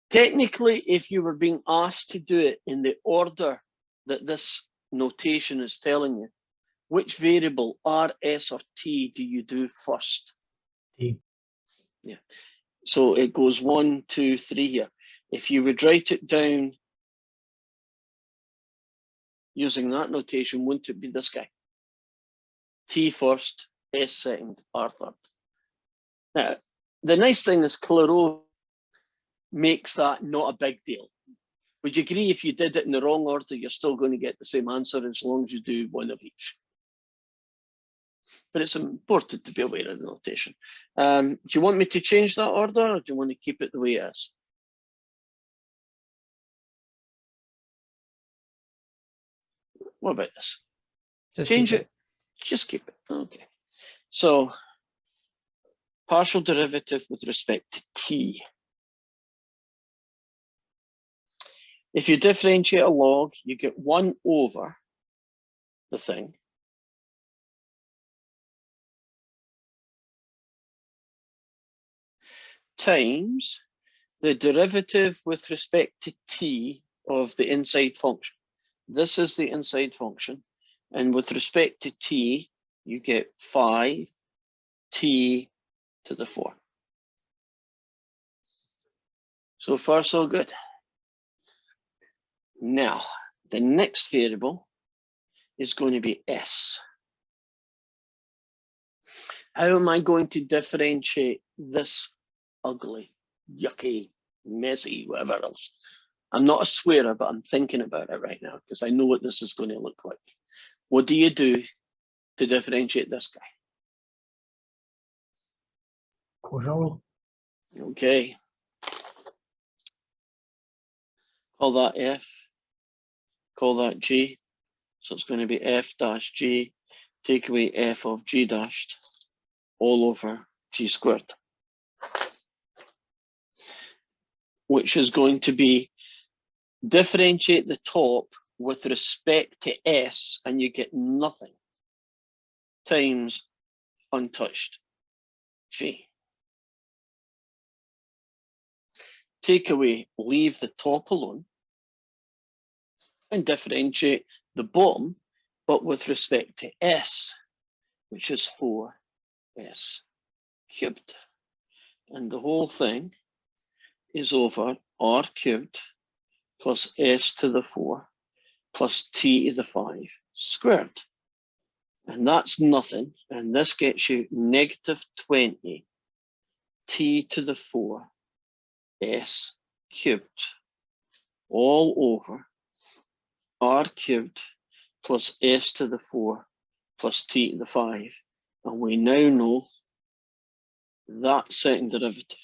Technically, if you were being asked to do it in the order that this notation is telling you, which variable, R, S, or T, do you do first? T. Yeah. So it goes 1, 2, 3 here. If you would write it down using that notation, wouldn't it be this guy? T first, S second, R third. Now, the nice thing is Clairaut makes that not a big deal. Would you agree if you did it in the wrong order, you're still going to get the same answer as long as you do one of each? But it's important to be aware of the notation. Do you want me to change that order, or do you want to keep it the way it is? What about this? Just Change keep it. Just keep it. Okay. So partial derivative with respect to t. If you differentiate a log, you get 1 over the thing times the derivative with respect to t of the inside function. This is the inside function. And with respect to t, you get 5t to the 4. So far, so good. Now, the next variable is going to be s. How am I going to differentiate this ugly, yucky, messy, whatever else? I'm not a swearer, but I'm thinking about it right now because I know what this is going to look like. What do you do to differentiate this guy? Quotient rule. Okay. Call that F, call that G. So it's going to be F dash G, take away F of G dashed, all over G squared. Which is going to be differentiate the top with respect to S and you get nothing times untouched G. Take away, leave the top alone and differentiate the bottom, but with respect to S, which is 4S cubed. And the whole thing is over R cubed plus S to the 4 plus T to the 5 squared. And that's nothing. And this gets you negative 20 T to the 4 S cubed all over R cubed plus S to the 4 plus T to the 5. And we now know that second derivative.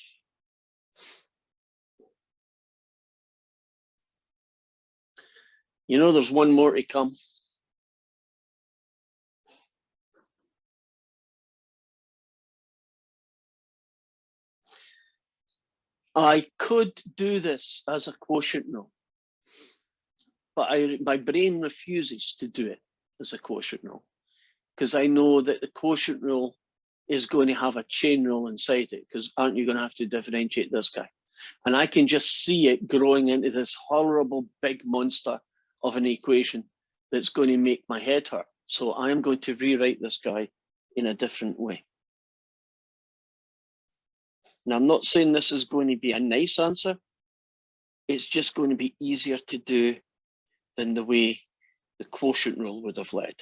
You know, there's one more to come. I could do this as a quotient rule, but my brain refuses to do it as a quotient rule because I know that the quotient rule is going to have a chain rule inside it, because aren't you going to have to differentiate this guy? And I can just see it growing into this horrible big monster of an equation that's going to make my head hurt. So I am going to rewrite this guy in a different way. Now, I'm not saying this is going to be a nice answer. It's just going to be easier to do than the way the quotient rule would have led.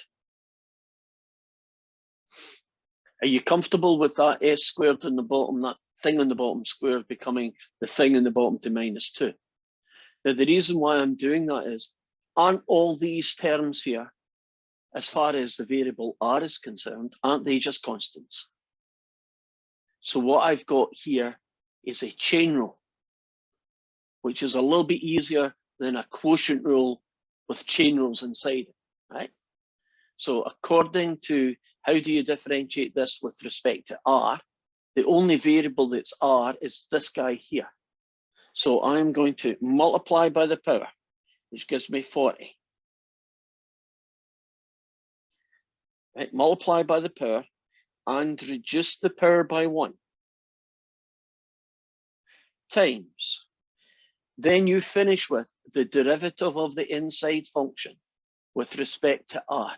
Are you comfortable with that S squared in the bottom, that thing on the bottom squared becoming the thing in the bottom to -2? Now, the reason why I'm doing that is, aren't all these terms here, as far as the variable R is concerned, aren't they just constants? So what I've got here is a chain rule, which is a little bit easier than a quotient rule with chain rules inside it, right? So according to how do you differentiate this with respect to r, the only variable that's r is this guy here. So I'm going to multiply by the power, which gives me 40. Right, multiply by the power and reduce the power by 1 times. Then you finish with the derivative of the inside function with respect to r.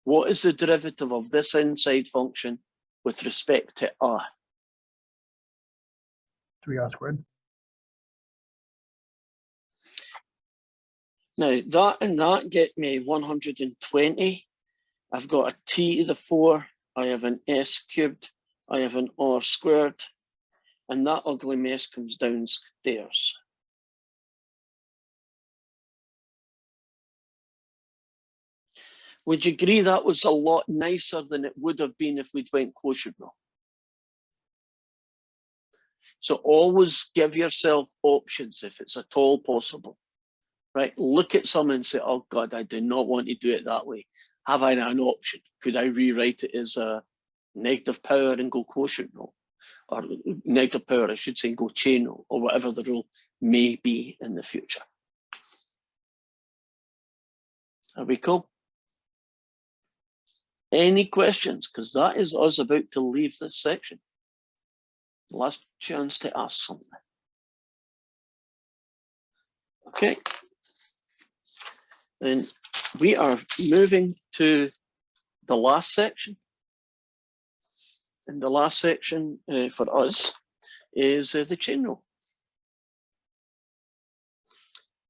What is the derivative of this inside function with respect to r? 3r squared. Now that and that get me 120. I've got a t to the 4. I have an s cubed. I have an r squared. And that ugly mess comes downstairs. Would you agree that was a lot nicer than it would have been if we'd went quotient rule? So always give yourself options if it's at all possible, right? Look at something and say, oh God, I do not want to do it that way. Have I an option? Could I rewrite it as a negative power and go quotient rule? Or negative power, I should say, and go chain rule, or whatever the rule may be in the future. Are we cool? Any questions? Because that is us about to leave this section. Last chance to ask something. Okay. Then we are moving to the last section. And the last section for us is the chain rule.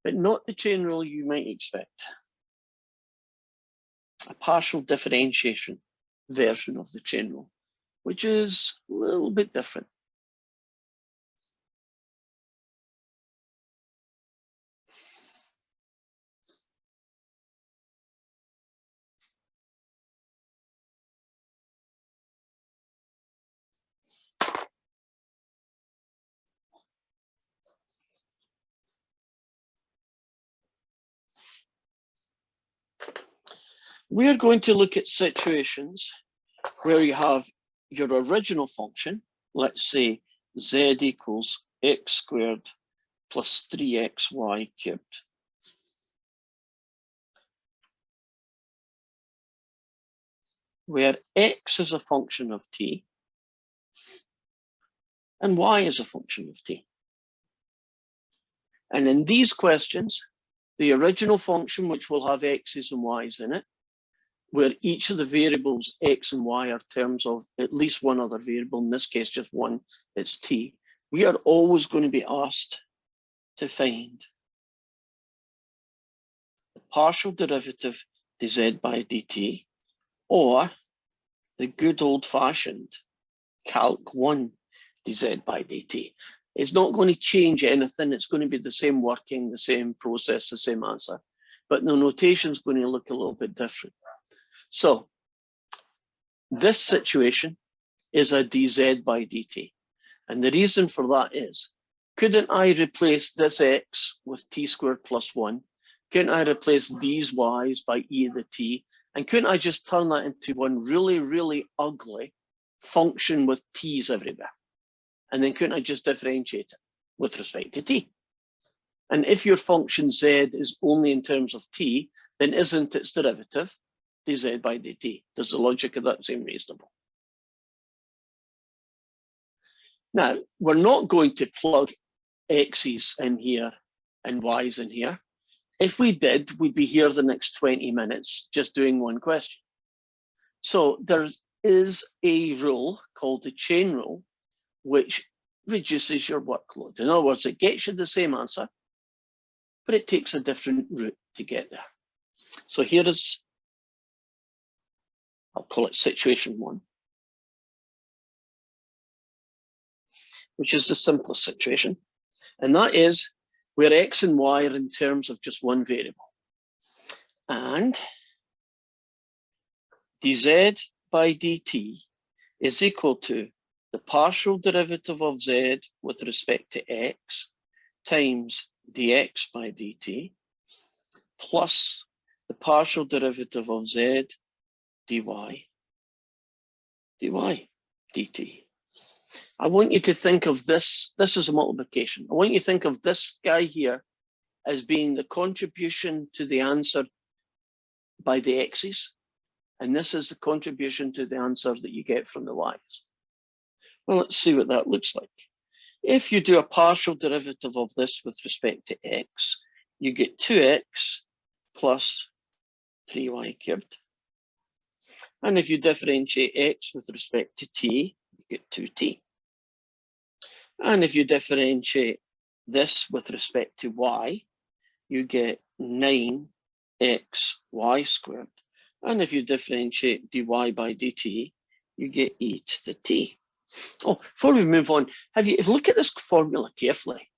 But not the chain rule you might expect. A partial differentiation version of the chain rule, which is a little bit different. We are going to look at situations where you have your original function, let's say z equals x squared plus 3xy cubed. Where x is a function of t and y is a function of t. And in these questions, the original function, which will have x's and y's in it, where each of the variables x and y are terms of at least one other variable, in this case just one, it's t, we are always going to be asked to find the partial derivative dz by dt, or the good old-fashioned calc 1 dz by dt. It's not going to change anything. It's going to be the same working, the same process, the same answer, but the notation is going to look a little bit different. So this situation is a dz by dt. And the reason for that is, couldn't I replace this x with t squared plus 1? Couldn't I replace these y's by e to the t? And couldn't I just turn that into one really, really ugly function with t's everywhere? And then couldn't I just differentiate it with respect to t? And if your function z is only in terms of t, then isn't its derivative dz by dt? Does the logic of that seem reasonable? Now, we're not going to plug x's in here and y's in here. If we did, we'd be here the next 20 minutes just doing one question. So there is a rule called the chain rule, which reduces your workload. In other words, it gets you the same answer, but it takes a different route to get there. So here is, I'll call it situation 1, which is the simplest situation. And that is where x and y are in terms of just one variable. And dz by dt is equal to the partial derivative of z with respect to x times dx by dt plus the partial derivative of z dy dt. I want you to think of this is a multiplication. I want you to think of this guy here as being the contribution to the answer by the x's, and this is the contribution to the answer that you get from the y's. Well, let's see what that looks like. If you do a partial derivative of this with respect to x, you get 2x plus 3y cubed. And if you differentiate x with respect to t, you get 2t. And if you differentiate this with respect to y, you get 9xy squared. And if you differentiate dy by dt, you get e to the t. Oh, before we move on, if you look at this formula carefully,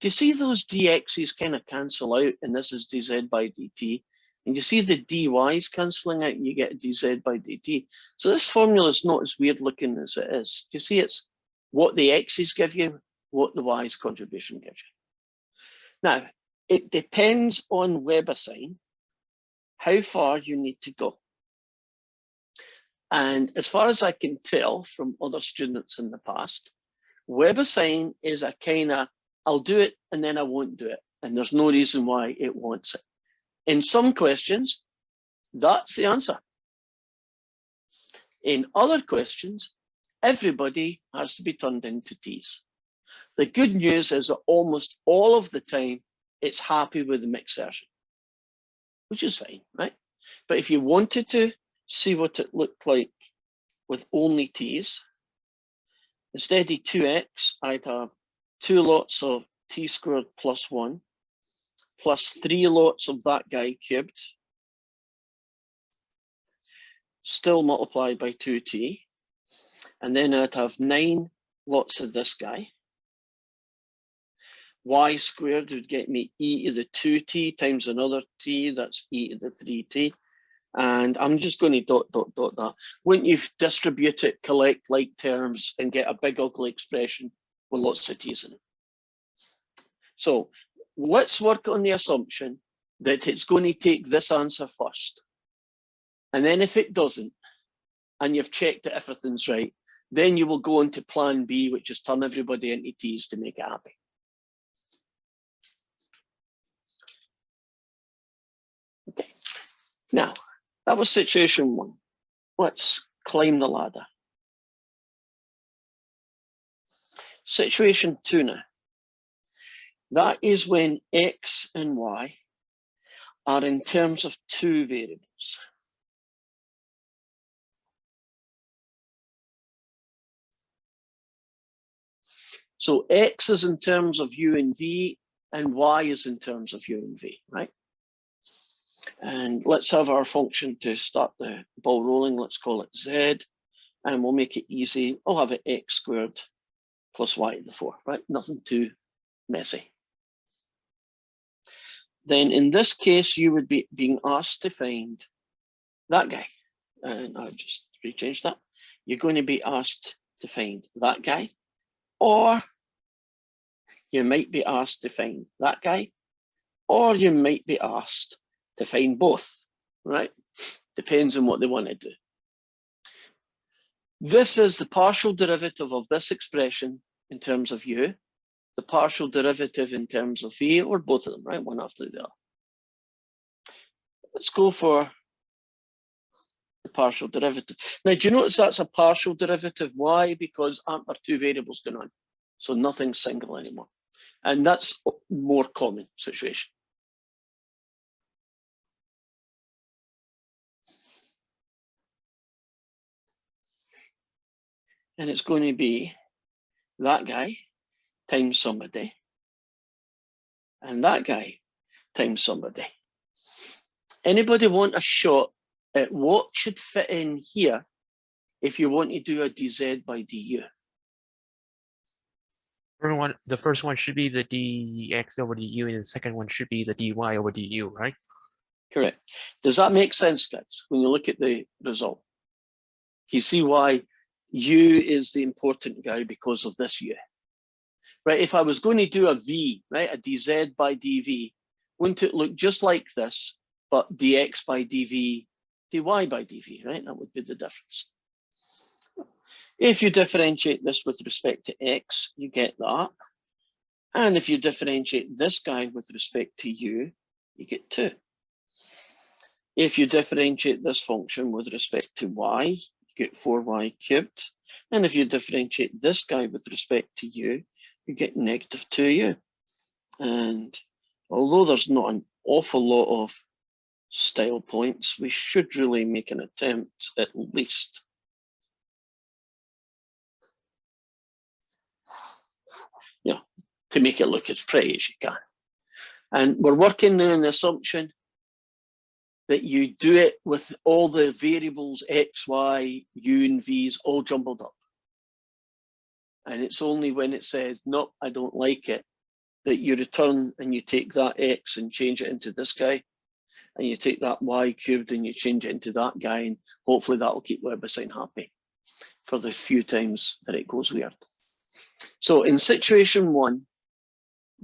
do you see those dx's kind of cancel out, and this is dz by dt? And you see the dy's cancelling out, and you get dz by dt. So this formula is not as weird looking as it is. Do you see it's what the x's give you, what the y's contribution gives you? Now, it depends on Weber sign how far you need to go. And as far as I can tell from other students in the past, Weber sign is a kind of, I'll do it and then I won't do it. And there's no reason why it wants it. In some questions, that's the answer. In other questions, everybody has to be turned into t's. The good news is that almost all of the time, it's happy with the mixed version, which is fine, right? But if you wanted to see what it looked like with only t's, instead of 2x, I'd have 2 lots of t squared plus 1, plus 3 lots of that guy cubed, still multiplied by 2t, and then I'd have 9 lots of this guy. Y squared would get me e to the 2t times another t, that's e to the 3t. And I'm just going to dot that. Wouldn't you distribute it, collect like terms, and get a big ugly expression with lots of t's in it? So let's work on the assumption that it's going to take this answer first. And then if it doesn't, and you've checked that everything's right, then you will go into plan B, which is turn everybody into t's to make it happy. Okay, now that was situation 1. Let's climb the ladder. Situation 2 now. That is when x and y are in terms of 2 variables. So x is in terms of u and v, and y is in terms of u and v, right? And let's have our function to start the ball rolling. Let's call it z, and we'll make it easy. I'll have it x squared plus y to the 4, right? Nothing too messy. Then in this case, you would be being asked to find that guy. And I'll just rechange that. You're going to be asked to find that guy, or you might be asked to find that guy, or you might be asked to find both, right? Depends on what they want to do. This is the partial derivative of this expression in terms of u, the partial derivative in terms of v, or both of them, right? One after the other. Let's go for the partial derivative. Now, do you notice that's a partial derivative? Why? Because aren't there 2 variables going on? So nothing's single anymore. And that's a more common situation. And it's going to be that guy times somebody, and that guy times somebody. Anybody want a shot at what should fit in here if you want to do a dz by du? The first one should be the dx over du, and the second one should be the dy over du, right? Correct. Does that make sense, guys, when you look at the result? You see why u is the important guy because of this u. Right, if I was going to do a v, right, a dz by dv, wouldn't it look just like this, but dx by dv dy by dv, right? That would be the difference. If you differentiate this with respect to x, you get that. And if you differentiate this guy with respect to u, you get 2. If you differentiate this function with respect to y, you get 4y cubed. And if you differentiate this guy with respect to u, you get negative 2u. And although there's not an awful lot of style points, we should really make an attempt at least. Yeah, to make it look as pretty as you can. And we're working now on the assumption that you do it with all the variables x, y, u, and v's all jumbled up. And it's only when it says, nope, I don't like it, that you return and you take that x and change it into this guy. And you take that y cubed and you change it into that guy. And hopefully that'll keep WebAssign happy for the few times that it goes weird. So in situation 1,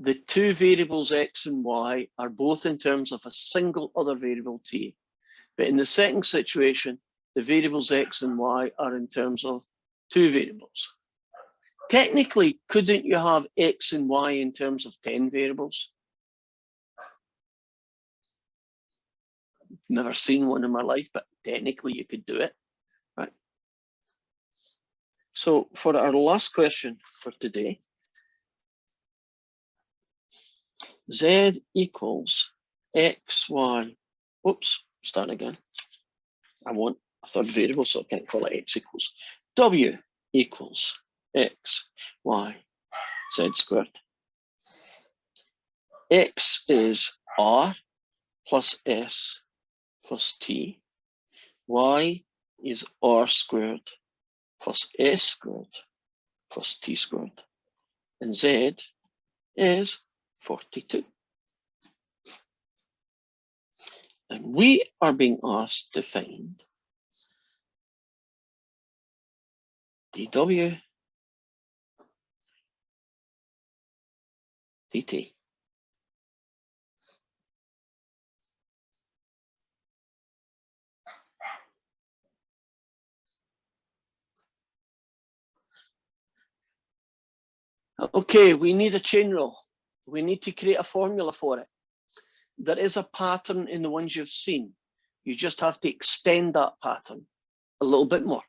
the two variables x and y are both in terms of a single other variable t. But in the second situation, the variables x and y are in terms of 2 variables. Technically, couldn't you have x and y in terms of 10 variables? Never seen one in my life, but technically you could do it, right? So for our last question for today, z equals x, y, whoops, start again. I want a third variable, so I can't call it x equals. W equals x, y, z squared. X is r plus s plus t. Y is r squared plus s squared plus t squared. And z is 42. And we are being asked to find dw dt. Okay, we need a chain rule. We need to create a formula for it. There is a pattern in the ones you've seen. You just have to extend that pattern a little bit more.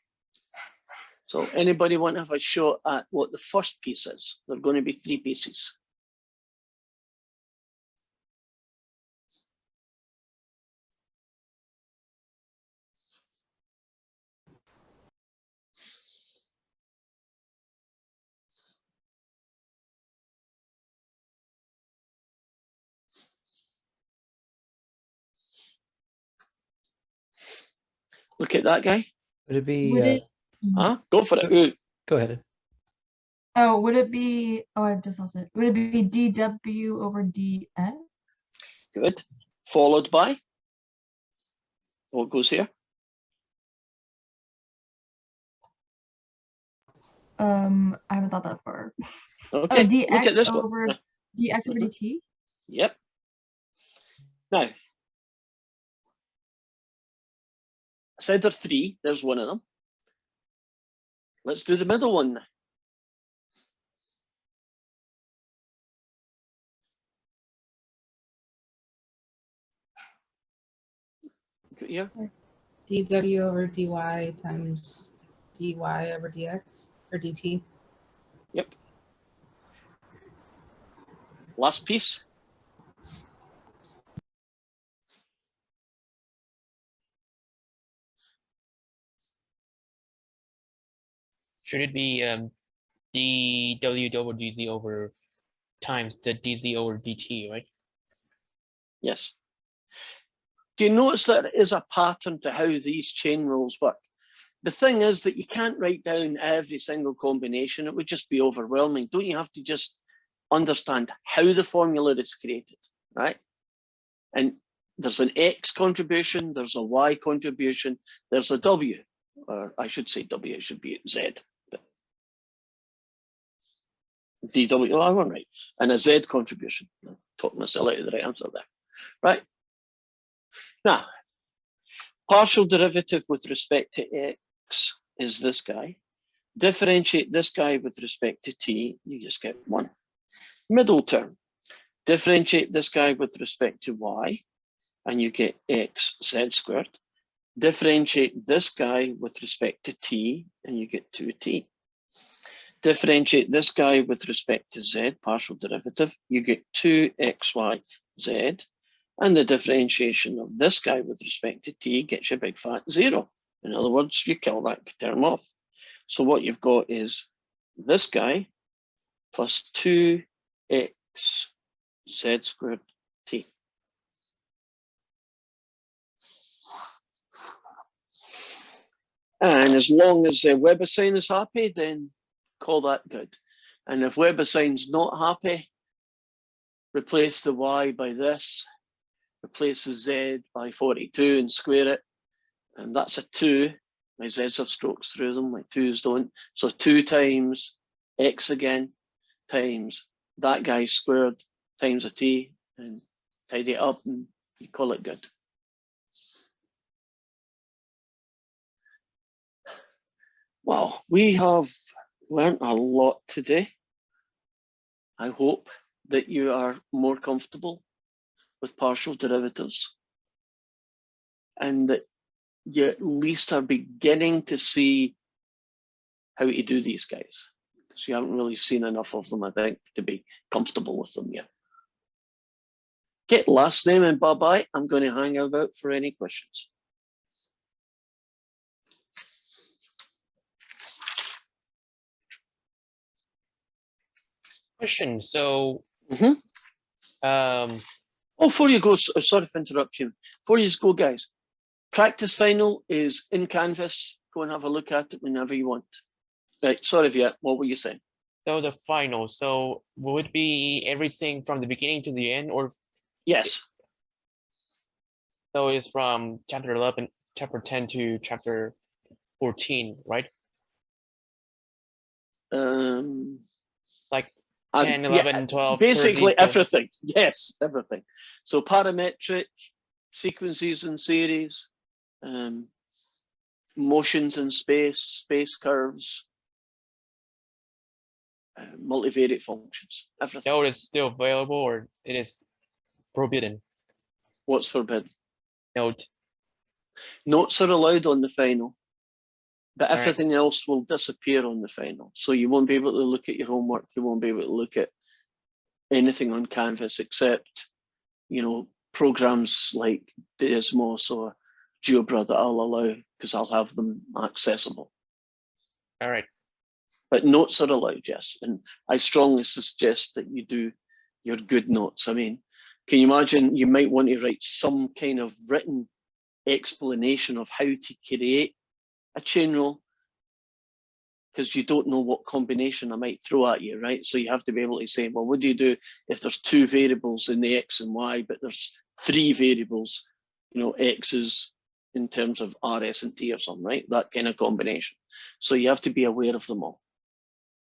So anybody want to have a shot at what the first piece is? There are going to be 3 pieces. Look at that guy. Would it be? Would it? Go for it. Ooh. Go ahead. Oh, would it be? Oh, I just lost it. Would it be dw over dx? Good. Followed by what goes here? I haven't thought that far. Okay. Oh, dx Look at this over one. dx over dt. Yep. Now, I said there are 3. There's one of them. Let's do the middle one now. Good here. dw over dy times dy over dx or dt. Yep. Last piece. Should it be dw over dz over times the dz over dt, right? Yes. Do you notice that there is a pattern to how these chain rules work? The thing is that you can't write down every single combination. It would just be overwhelming. Don't you have to just understand how the formula is created, right? And there's an X contribution, there's a Y contribution, there's a W, or I should say W, it should be Z. But DW, oh, I went right. And a Z contribution. I talked myself out of the right answer there, right? Now, partial derivative with respect to x is this guy. Differentiate this guy with respect to t, you just get 1. Middle term, differentiate this guy with respect to y, and you get x z squared. Differentiate this guy with respect to t, and you get 2t. Differentiate this guy with respect to z, partial derivative, you get 2xy z. And the differentiation of this guy with respect to t gets you a big fat 0. In other words, you kill that term off. So what you've got is this guy plus 2x z squared t. And as long as the WebAssign is happy, then call that good. And if WebAssign's not happy, replace the y by this, replace the z by 42 and square it. And that's a 2. My z's have strokes through them, my 2's don't. So 2 times x again, times that guy squared, times a t, and tidy it up and you call it good. Well, we have learned a lot today. I hope that you are more comfortable with partial derivatives and that you at least are beginning to see how to do these guys, because you haven't really seen enough of them, I think, to be comfortable with them yet. Okay, last name and bye-bye. I'm going to hang out for any questions. Question. So, Oh, before you go, sorry for interrupting. Before you go, guys, practice final is in Canvas. Go and have a look at it whenever you want. Right, sorry, Viet, what were you saying? so the final. So will it be everything from the beginning to the end, or Yes. so it's from chapter 11, chapter 10 to chapter 14, right? Like 10, 11, 12, basically 13, everything. Yes, everything. So parametric, sequences and series, motions in space, space curves, multivariate functions, everything. Node is still available, or it is forbidden? What's forbidden? Node. Notes are allowed on the final, but All right. everything else will disappear on the final. So you won't be able to look at your homework. You won't be able to look at anything on Canvas except, you know, programs like Desmos or GeoBra that I'll allow because I'll have them accessible. All right. But notes are allowed, yes. And I strongly suggest that you do your good notes. I mean, can you imagine you might want to write some kind of written explanation of how to create a chain rule, because you don't know what combination I might throw at you, right? So you have to be able to say, well, what do you do if there's 2 variables in the x and y, but there's 3 variables, you know, x's in terms of R, S, and T or something, right? That kind of combination. So you have to be aware of them all.